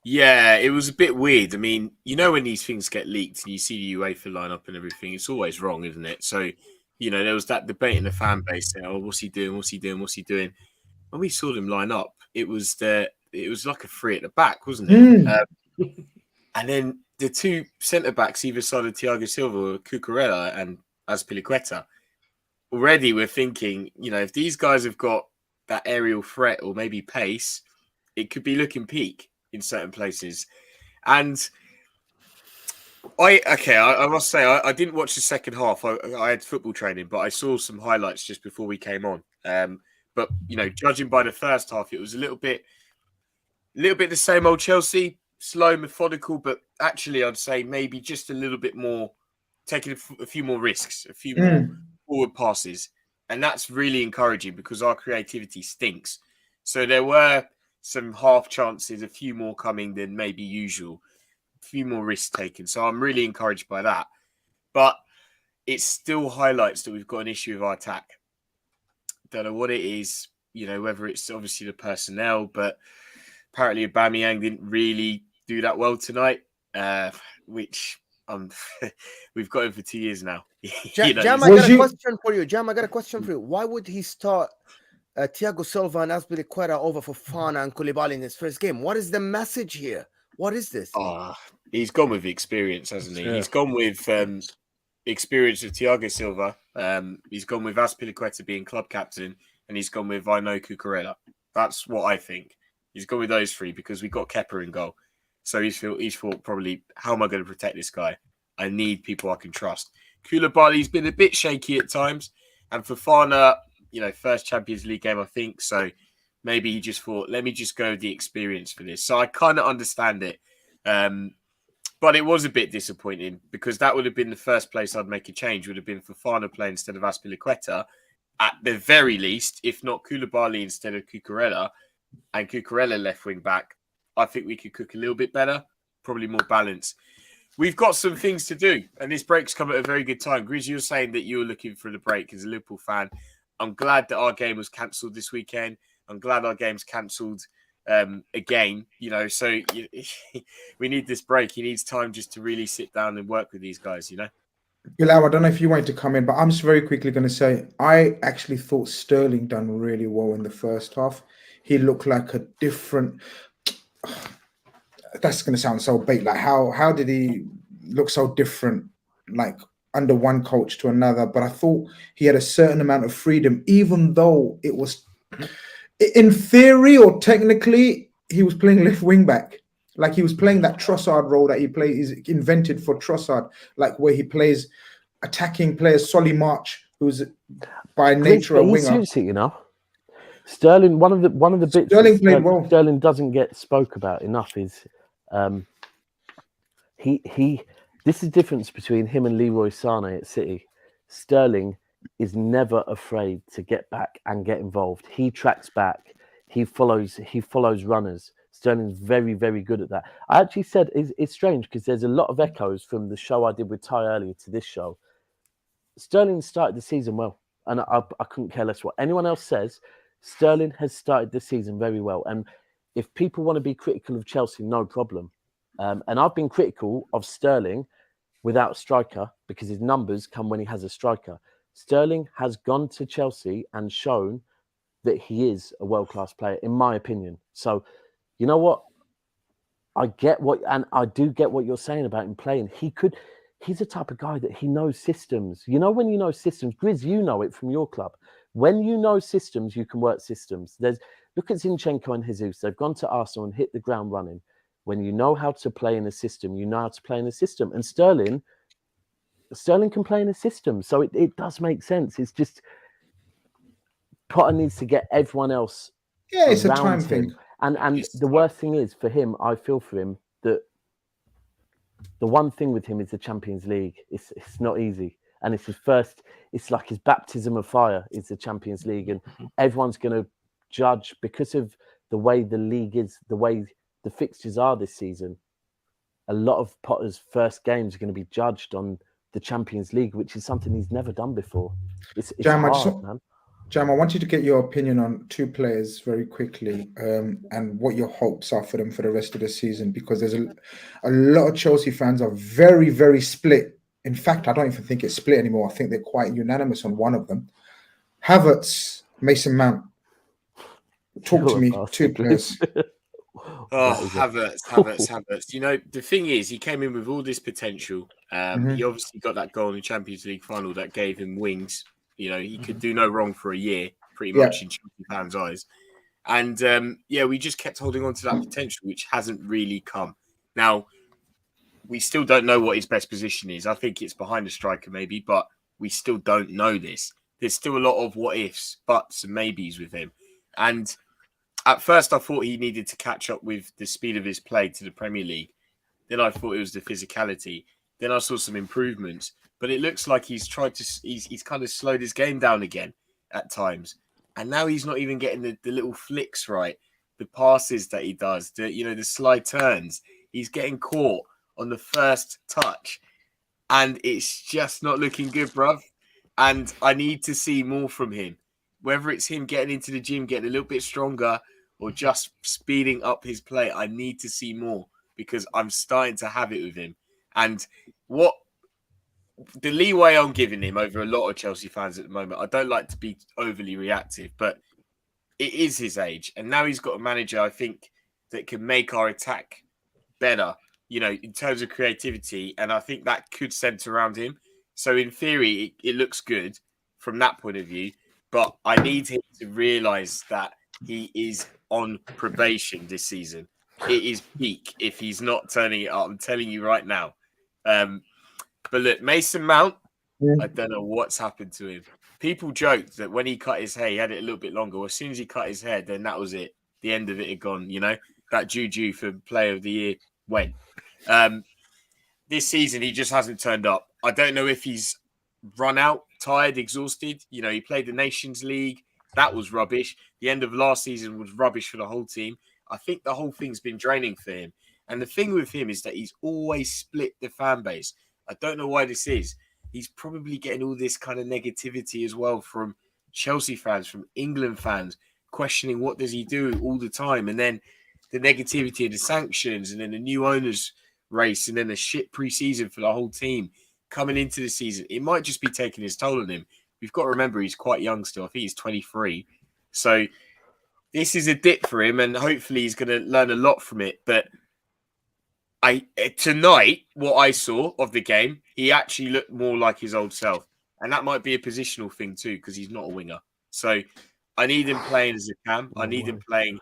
Yeah, it was a bit weird. I mean, you know, when these things get leaked and you see the UEFA lineup and everything, it's always wrong, isn't it? So, you know, there was that debate in the fan base saying, "Oh, what's he doing? What's he doing? What's he doing?" When we saw them line up, it was like a 3 at the back, wasn't it? And then the 2 centre backs either side of Thiago Silva, Cucurella and Azpilicueta. Already, we're thinking, you know, if these guys have got that aerial threat or maybe pace, it could be looking peak in certain places. And I must say, I didn't watch the second half. I had football training, but I saw some highlights just before we came on. But, you know, judging by the first half, it was a little bit the same old Chelsea, slow, methodical. But actually, I'd say maybe just a little bit more, taking a few more risks, a few more forward passes. And that's really encouraging because our creativity stinks. So there were some half chances, a few more coming than maybe usual, a few more risks taken. So I'm really encouraged by that. But it still highlights that we've got an issue with our attack. Don't know what it is, whether it's obviously the personnel, but apparently Aubameyang didn't really do that well tonight, which we've got him for 2 years now. Jam, I got a question for you. Jam, I got a question for you. Why would he start Thiago Silva and Azpilicueta over for Fofana and Koulibaly in his first game? What is the message here? What is this? He's gone with experience, hasn't he? Yeah. He's gone with experience of Thiago Silva. He's gone with Azpilicueta being club captain, and he's gone with Aino Cucurella. That's what I think. He's gone with those three because we've got Kepa in goal. So he's thought probably, how am I going to protect this guy? I need people I can trust. Koulibaly's been a bit shaky at times. And Fofana, first Champions League game, I think. So maybe he just thought, let me just go with the experience for this. So I kind of understand it. But it was a bit disappointing because that would have been the first place I'd make a change, would have been Fofana playing instead of Azpilicueta. At the very least, if not Koulibaly instead of Cucurella, and Cucurella left wing back, I think we could cook a little bit better, probably more balanced. We've got some things to do, and this break's come at a very good time. Grizz, you were saying that you were looking for the break as a Liverpool fan. I'm glad that our game was cancelled this weekend. I'm glad our game's cancelled again. So we need this break. He needs time just to really sit down and work with these guys, Bilal, I don't know if you wanted to come in, but I'm just very quickly going to say, I actually thought Sterling done really well in the first half. He looked like a different... That's going to sound so bait. Like, how did he look so different, like under one coach to another? But I thought he had a certain amount of freedom, even though it was, in theory or technically, he was playing left wing back. Like he was playing that Trossard role that is invented for Trossard, like where he plays attacking players. Solly March, who's by nature a winger. He suits it, Sterling. One of the bits Sterling played well. Sterling doesn't get spoke about enough is he. This is the difference between him and Leroy Sané at City. Sterling is never afraid to get back and get involved. He tracks back. He follows runners. Sterling's very, very good at that. I actually said it's strange because there's a lot of echoes from the show I did with Ty earlier to this show. Sterling started the season well, and I couldn't care less what anyone else says. Sterling has started the season very well, and if people want to be critical of Chelsea, no problem. And I've been critical of Sterling without a striker because his numbers come when he has a striker. Sterling has gone to Chelsea and shown that he is a world-class player, in my opinion. So, you know what? I do get what you're saying about him playing. He's the type of guy that he knows systems. When you know systems, Grizz, you know it from your club. When you know systems, you can work systems. Look at Zinchenko and Jesus. They've gone to Arsenal and hit the ground running. When you know how to play in a system, you know how to play in a system. And Sterling can play in a system. So it does make sense. It's just Potter needs to get everyone else. Yeah, it's a time thing. And the worst thing is for him, I feel for him that the one thing with him is the Champions League. It's not easy. And it's his first, it's like his baptism of fire is the Champions League. And everyone's going to judge because of the way the league is, the way the fixtures are this season. A lot of Potter's first games are going to be judged on the Champions League, which is something he's never done before. It's Jam, hard, man. Jam, I want you to get your opinion on two players very quickly and what your hopes are for them for the rest of the season, because there's a lot of Chelsea fans are very, very split. In fact, I don't even think it's split anymore. I think they're quite unanimous on one of them. Havertz, Mason Mount. Talk to me, two players. Havertz. The thing is, he came in with all this potential. He obviously got that goal in the Champions League final that gave him wings. He could do no wrong for a year, pretty much in Chelsea fans' eyes. And we just kept holding on to that potential, which hasn't really come. Now, we still don't know what his best position is. I think it's behind the striker, maybe, but we still don't know this. There's still a lot of what ifs, buts, and maybes with him. And at first, I thought he needed to catch up with the speed of his play to the Premier League. Then I thought it was the physicality. Then I saw some improvements. But it looks like he's kind of slowed his game down again at times. And now he's not even getting the little flicks right, the passes that he does, the slide turns. He's getting caught on the first touch. And it's just not looking good, bruv. And I need to see more from him. Whether it's him getting into the gym, getting a little bit stronger, or just speeding up his play, I need to see more because I'm starting to have it with him. And what the leeway I'm giving him over a lot of Chelsea fans at the moment, I don't like to be overly reactive, but it is his age. And now he's got a manager, I think, that can make our attack better, in terms of creativity. And I think that could centre around him. So in theory, it looks good from that point of view. But I need him to realise that he is on probation this season. It is peak if he's not turning it up. I'm telling you right now. But look, Mason Mount, I don't know what's happened to him. People joked that when he cut his hair, he had it a little bit longer. Well, as soon as he cut his hair, then that was it. The end of it had gone, That juju for Player of the Year went. This season, he just hasn't turned up. I don't know if he's run out, tired, exhausted. He played the Nations League. That was rubbish. The end of last season was rubbish for the whole team. I think the whole thing's been draining for him. And the thing with him is that he's always split the fan base. I don't know why this is. He's probably getting all this kind of negativity as well from Chelsea fans, from England fans, questioning what does he do all the time. And then the negativity of the sanctions and then the new owners race and then the shit pre-season for the whole team coming into the season. It might just be taking his toll on him. We've got to remember he's quite young still. I think he's 23. So this is a dip for him and hopefully he's going to learn a lot from it. But tonight, what I saw of the game, he actually looked more like his old self. And that might be a positional thing too, because he's not a winger. So I need him playing as a cam. I need him playing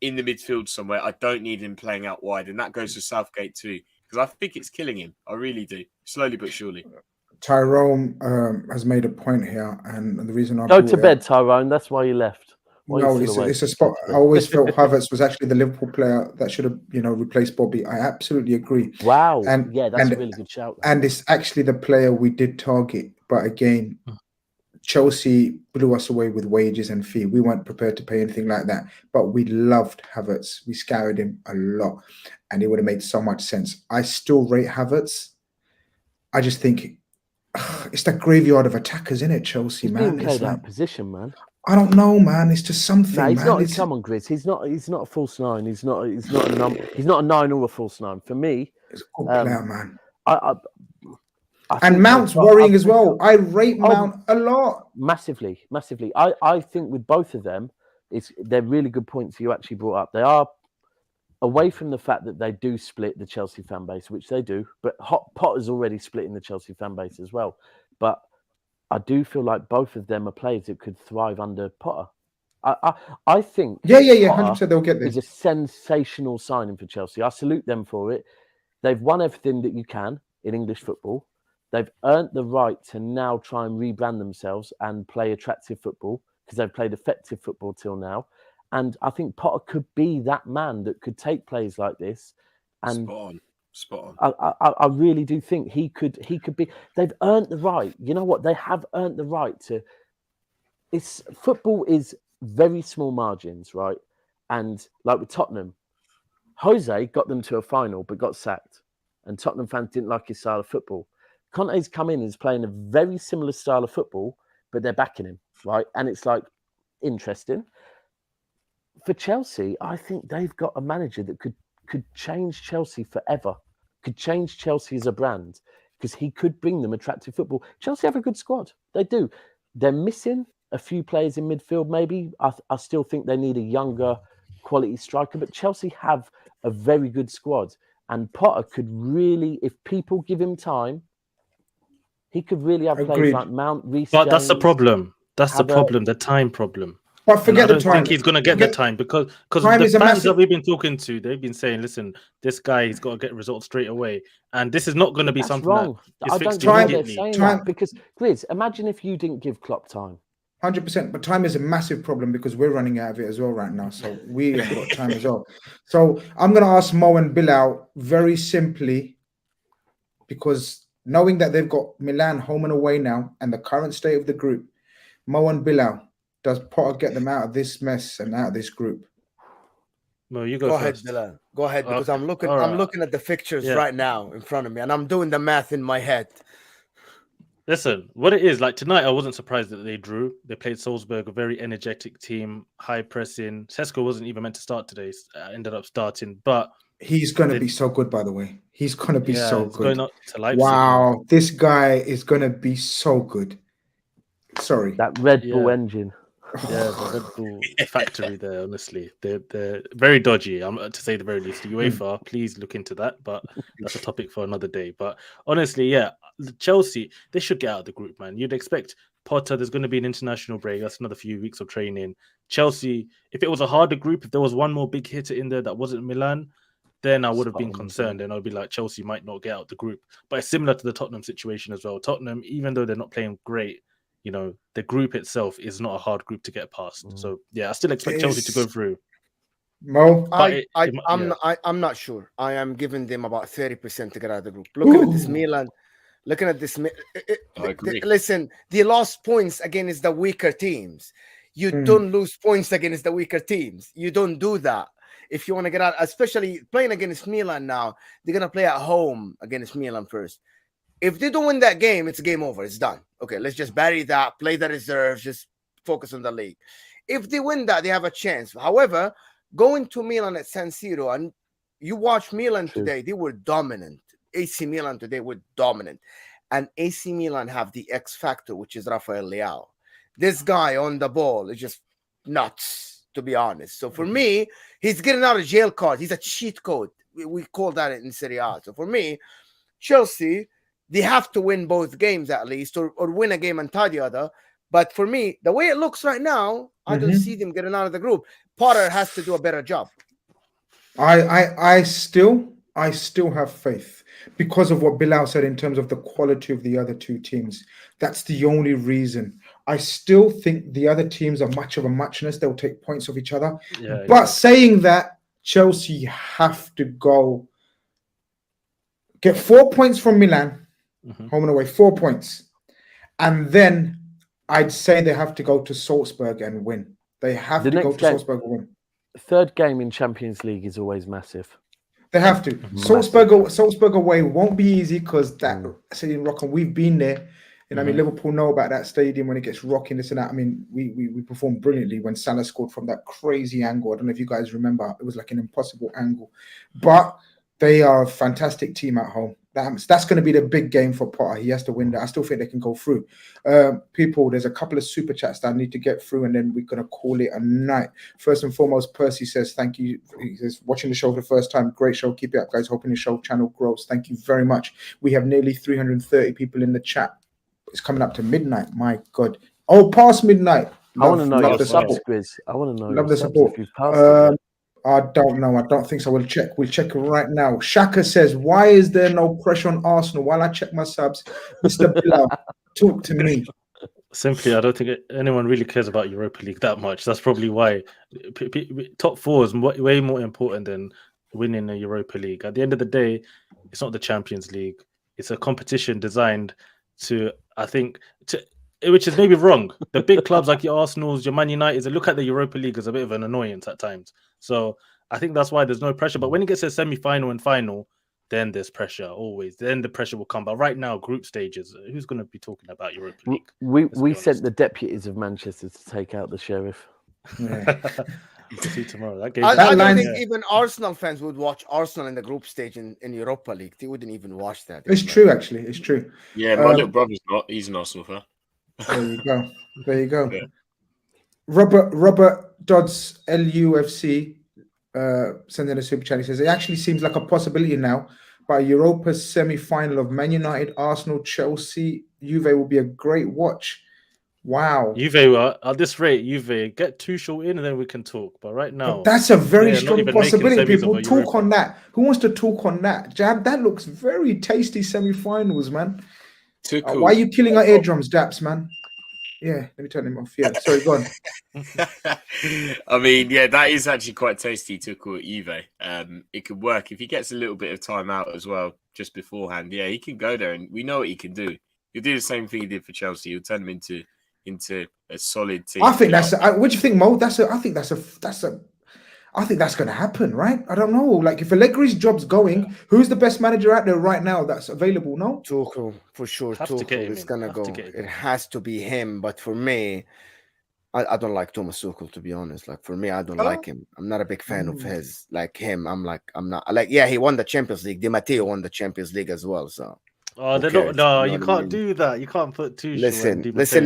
in the midfield somewhere. I don't need him playing out wide. And that goes to Southgate too, because I think it's killing him. I really do. Slowly but surely. Tyrone has made a point here. And the reason I go to bed, Tyrone. That's why you left. No, it's a spot. I always felt Havertz was actually the Liverpool player that should have, replaced Bobby. I absolutely agree. Wow. And that's a really good shout. And it's actually the player we did target. But again, Chelsea blew us away with wages and fee. We weren't prepared to pay anything like that. But we loved Havertz. We scoured him a lot. And it would have made so much sense. I still rate Havertz. I just think it's that graveyard of attackers, isn't it, Chelsea, man? He's that position, man. I don't know, man. It's just something. No, he's man. not. Come on, Grizz. He's not a false nine. He's not a number. He's not a 9 or a false 9. For me, he's a good player, man. I and Mount's worrying as well. I rate Mount a lot. Massively. I think with both of them, they're really good points you actually brought up. They are away from the fact that they do split the Chelsea fan base, which they do. But Potter's already splitting the Chelsea fan base as well. But I do feel like both of them are players that could thrive under Potter. I think 100% they'll get this. It's a sensational signing for Chelsea. I salute them for it. They've won everything that you can in English football. They've earned the right to now try and rebrand themselves and play attractive football because they've played effective football till now. And I think Potter could be that man that could take plays like this and Spot on. I really do think he could be. They've earned the right. You know what? They have earned the right to. Football is very small margins, right? And like with Tottenham, Jose got them to a final but got sacked, and Tottenham fans didn't like his style of football. Conte's come in and is playing a very similar style of football, but they're backing him, right? And it's like interesting. For Chelsea, I think they've got a manager that could change Chelsea forever. Could change Chelsea as a brand because he could bring them attractive football. Chelsea have a good squad. They do. They're missing a few players in midfield, maybe. I still think they need a younger quality striker, but Chelsea have a very good squad. And Potter could really, if people give him time, he could really have players like Mount, Reece But James, that's the problem. That's the problem, the time problem. But forget the time. I don't think he's going to get the time because the fans that we've been talking to, they've been saying, listen, this guy, he's got to get results straight away. And this is not going to be something wrong. that is I fixed don't think immediately. they're saying that because, Grizz, imagine if you didn't give Klopp time. 100%. But time is a massive problem because we're running out of it as well right now. So we have got time as well. So I'm going to ask Mo and Bilal very simply, because knowing that they've got Milan home and away now and the current state of the group, Mo and Bilal, does Potter get them out of this mess and out of this group? Mo, you go ahead, first. Bilal. Go ahead, because I'm looking. All right. I'm looking at the fixtures right now in front of me, and I'm doing the math in my head. Listen, what it is, like tonight, I wasn't surprised that they drew. They played Salzburg, a very energetic team, high pressing. Sesko wasn't even meant to start today. Ended up starting, but he's going to be so good, by the way. He's going to be so good. Going up to Leipzig, wow, this guy is going to be so good. Sorry. That Red Bull engine. Yeah, the Red Bull factory there, honestly. They're very dodgy, to say the very least. The UEFA, please look into that, but that's a topic for another day. But honestly, Chelsea, they should get out of the group, man. You'd expect Potter, there's going to be an international break. That's another few weeks of training. Chelsea, if it was a harder group, if there was one more big hitter in there that wasn't Milan, then I would have been concerned. And I'd be like, Chelsea might not get out the group. But it's similar to the Tottenham situation as well. Tottenham, even though they're not playing great, you know, the group itself is not a hard group to get past. So yeah, I still expect Chelsea to go through. Mo, I'm not sure. I am giving them about 30% to get out of the group. Looking at this Milan, listen, they lost points against the weaker teams. You don't lose points against the weaker teams. You don't do that. If you want to get out, especially playing against Milan now, they're gonna play at home against Milan first. If they don't win that game, it's game over. It's done. Okay, let's just bury that, play the reserves, just focus on the league. If they win that, they have a chance. However, going to Milan at San Siro, and you watch Milan today, they were dominant. AC Milan today were dominant. And AC Milan have the X factor, which is Rafael Leao. This guy on the ball is just nuts, to be honest. So for me, he's getting out of jail card. He's a cheat code. We call that in Serie A. So for me, Chelsea, they have to win both games at least, or win a game and tie the other. But for me, the way it looks right now, I don't see them getting out of the group. Potter has to do a better job. I still have faith because of what Bilal said in terms of the quality of the other two teams. That's the only reason. I still think the other teams are much of a muchness. They'll take points off each other. But saying that, Chelsea have to go get 4 points from Milan. Home and away, 4 points. And then I'd say they have to go to Salzburg and win. They have to go to Salzburg and win. Third game in Champions League is always massive. They have to. Salzburg away won't be easy because that City and Rocking, we've been there. And I mean, Liverpool know about that stadium when it gets rocking, this and that. I mean, we performed brilliantly when Salah scored from that crazy angle. I don't know if you guys remember. It was like an impossible angle. But they are a fantastic team at home. That's going to be the big game for Potter. He has to win that. I still think they can go through. People, there's a couple of super chats that I need to get through, and then we're going to call it a night. First and foremost, Percy says, thank you. He says, watching the show for the first time. Great show. Keep it up, guys. Hoping the show channel grows. Thank you very much. We have nearly 330 people in the chat. It's coming up to midnight. My God. Oh, past midnight. I want to know your subs, Grizz. I want to know your support. If you've passed I don't know. I don't think so. We'll check. We'll check right now. Shaka says, why is there no pressure on Arsenal? While I check my subs, Mr. Bilal, talk to me. Simply, I don't think anyone really cares about Europa League that much. That's probably why. Top four is way more important than winning a Europa League. At the end of the day, it's not the Champions League. It's a competition designed to, I think, which is maybe wrong. The big clubs like your Arsenals, your Man United, they look at the Europa League as a bit of an annoyance at times. So I think that's why there's no pressure. But when it gets to semi-final and final, then there's pressure always. Then the pressure will come. But right now, group stages, who's going to be talking about Europa League? We sent the deputies of Manchester to take out the sheriff. Yeah. We'll see tomorrow. I don't think even Arsenal fans would watch Arsenal in the group stage in Europa League. They wouldn't even watch that. It's true, actually. It's true. Yeah, my little brother's not. He's an Arsenal fan. There you go. Yeah. Robert Dodds LUFC sending a super chat. He says it actually seems like a possibility now, but a Europa semi-final of Man United, Arsenal, Chelsea, Juve will be a great watch. Wow. Juve, at this rate, Juve, get Tuchel in and then we can talk. But right now, that's a very strong possibility. People talk on that. Who wants to talk on that? Jab, that looks very tasty semi-finals, man. Why are you killing our eardrums, Daps, man? Yeah, let me turn him off. Yeah, sorry, go on. I mean, yeah, that is actually quite tasty. Tuchel at Juve. It could work if he gets a little bit of time out as well, just beforehand. Yeah, he can go there, and we know what he can do. He'll do the same thing he did for Chelsea. He'll turn them into a solid team. I think that's. What do you think, Mo? I think that's going to happen, right? I don't know. Like, if Allegri's job's going, who's the best manager out there right now that's available? No, Tuchel for sure. Tuchel is gonna go. It has to be him. But for me, I don't like Thomas Tuchel, to be honest. Like, for me, I don't like him. I'm not a big fan of his. Like him, I'm not like. Yeah, he won the Champions League. Di Matteo won the Champions League as well. So. Oh, they're not, no, you can't do that. You can't put two. Listen,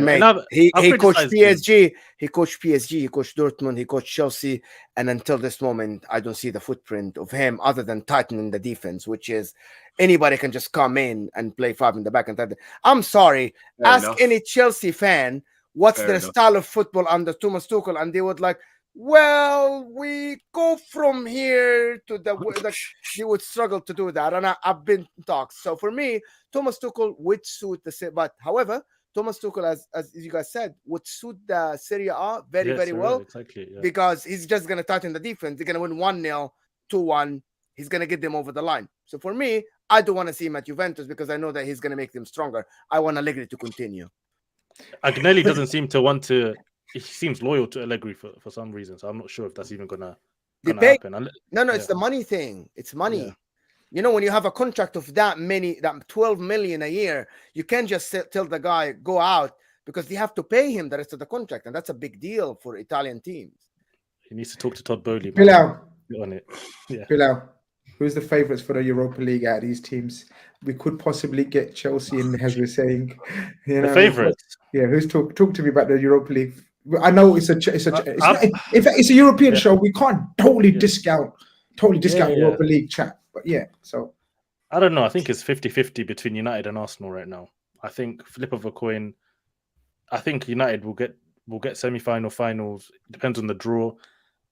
mate. He coached PSG. He coached PSG. He coached Dortmund. He coached Chelsea. And until this moment, I don't see the footprint of him other than tightening the defense, which is anybody can just come in and play five in the back. And I'm sorry. Ask any Chelsea fan what's their style of football under Thomas Tuchel, and they would like, well, we go from here to the you would struggle to do that. And I've been talked. So for me, Thomas Tuchel would suit the, but however, Thomas Tuchel, as you guys said, would suit the Serie A very well. Exactly, yeah. Because he's just going to tighten the defense. They're going to win 1-0, 2-1. He's going to get them over the line. So for me, I don't want to see him at Juventus because I know that he's going to make them stronger. I want Allegri to continue. Agnelli doesn't seem to want to. He seems loyal to Allegri for some reason, so I'm not sure if that's even gonna happen. No, it's the money thing. It's money. Yeah. You know, when you have a contract of that 12 million a year, you can't just tell the guy go out because they have to pay him the rest of the contract, and that's a big deal for Italian teams. He needs to talk to Todd Bowley. Bilal, on it. Yeah. Bilal, who's the favourites for the Europa League out of these teams? We could possibly get Chelsea in, as we're saying. You know, the favourites. Yeah, who's talk to me about the Europa League? I know it's in fact it's a European show. We can't totally discount Europa League chat. But yeah, so I don't know. I think it's 50-50 between United and Arsenal right now. I think flip of a coin. I think United will get semi-final, finals. It depends on the draw.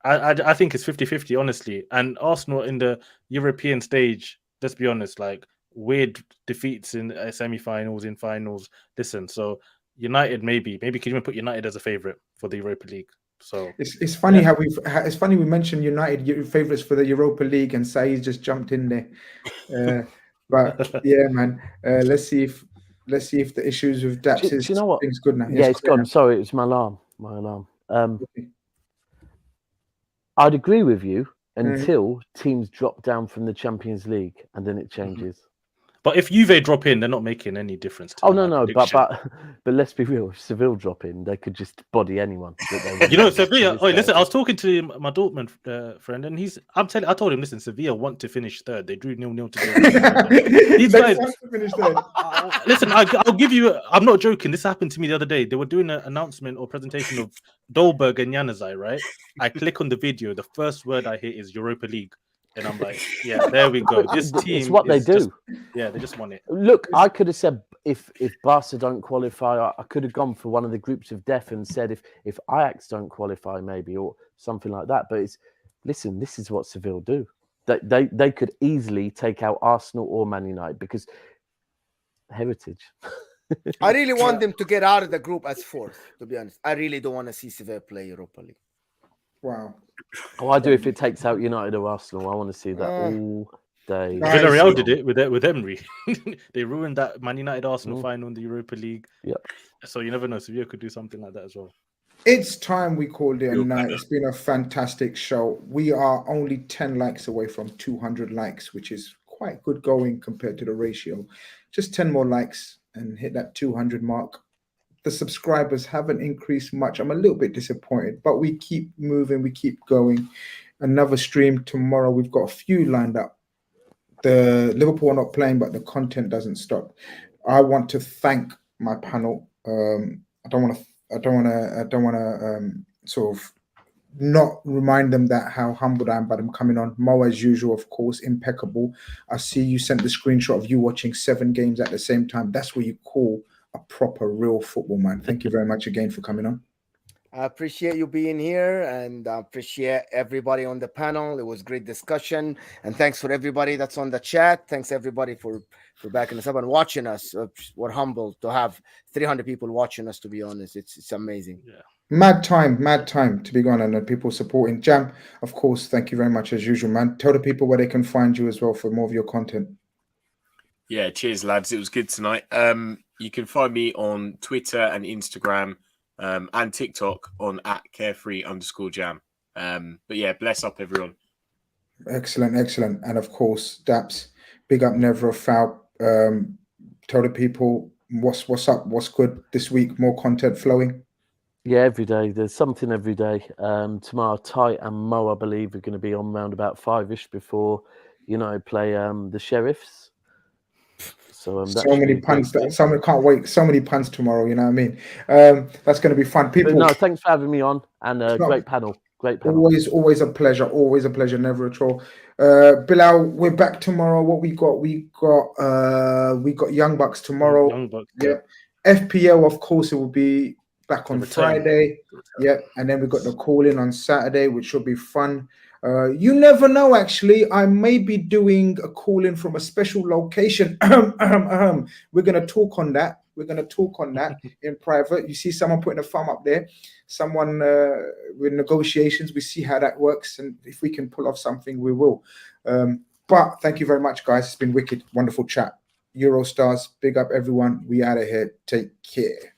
I think it's 50-50, honestly. And Arsenal in the European stage, let's be honest, like weird defeats in semi-finals, in finals. Listen, so United maybe could even put United as a favorite for the Europa League. So it's funny how we mentioned United favourites for the Europa League and Saeed just jumped in there. But yeah, man, let's see if the issues with Daps is, you know what? Things good now. Yeah, it's gone. Sorry, it was my alarm. I'd agree with you until teams drop down from the Champions League, and then it changes. But if Juve drop in, they're not making any difference to but let's be real. If Seville drop in, they could just body anyone. Sevilla. Oh, listen, I was talking to my Dortmund friend, and I told him, listen, Sevilla want to finish third. They drew 0-0 today. These guys want to finish third. Listen, I'll give you. I'm not joking. This happened to me the other day. They were doing an announcement or presentation of Dolberg and Januzaj, right? I click on the video. The first word I hear is Europa League. And I'm like, yeah, there we go. This team it's what they do. They just want it. Look, I could have said if Barca don't qualify, I could have gone for one of the groups of death and said if Ajax don't qualify, maybe, or something like that. But listen, this is what Seville do. They could easily take out Arsenal or Man United because heritage. I really want them to get out of the group as fourth, to be honest. I really don't want to see Seville play Europa League. Wow. Oh, I do if it takes out United or Arsenal. I want to see that all day. Villarreal did it with Emery. They ruined that Man United Arsenal final in the Europa League. Yeah. So you never know. Sevilla could do something like that as well. It's time we called it a night. It's been a fantastic show. We are only 10 likes away from 200 likes, which is quite good going compared to the ratio. Just 10 more likes and hit that 200 mark. The subscribers haven't increased much. I'm a little bit disappointed, but we keep moving. We keep going. Another stream tomorrow. We've got a few lined up. The Liverpool are not playing, but the content doesn't stop. I want to thank my panel. I don't want to sort of not remind them that how humbled I am by them coming on. Mo, as usual, of course, impeccable. I see you sent the screenshot of you watching 7 games at the same time. That's what you call a proper real football man. Thank you very much again for coming on. I appreciate you being here, and I appreciate everybody on the panel. It was great discussion, and thanks for everybody that's on the chat. Thanks everybody for backing us up and watching us. We're humbled to have 300 people watching us. To be honest, it's amazing. Yeah. Mad time to be gone, and people supporting Jam. Of course, thank you very much as usual, man. Tell the people where they can find you as well for more of your content. Yeah, cheers, lads. It was good tonight. You can find me on Twitter and Instagram. And TikTok on @carefree_jam. But yeah, bless up everyone. Excellent. And of course, Daps, big up, never a foul. Tell the people what's up, what's good this week, more content flowing. Yeah, every day. There's something every day. Tomorrow, Ty and Mo, I believe, are going to be on round about 5-ish before, play the Sheriffs. So many puns that someone can't wait. So many puns tomorrow. You know what I mean? That's going to be fun. People, no, thanks for having me on, and great panel. Always a pleasure. Never a troll. Bilal, we're back tomorrow. What we got? We got Young Bucks tomorrow. Young Bucks, yeah. FPL, of course, it will be back on Friday. Yeah, and then we got the call in on Saturday, which will be fun. You never know, actually. I may be doing a call in from a special location. We're going to talk on that. In private. You see someone putting a thumb up there. Someone with negotiations. We see how that works. And if we can pull off something, we will. But thank you very much, guys. It's been wicked. Wonderful chat. Eurostars. Big up, everyone. We out of here. Take care.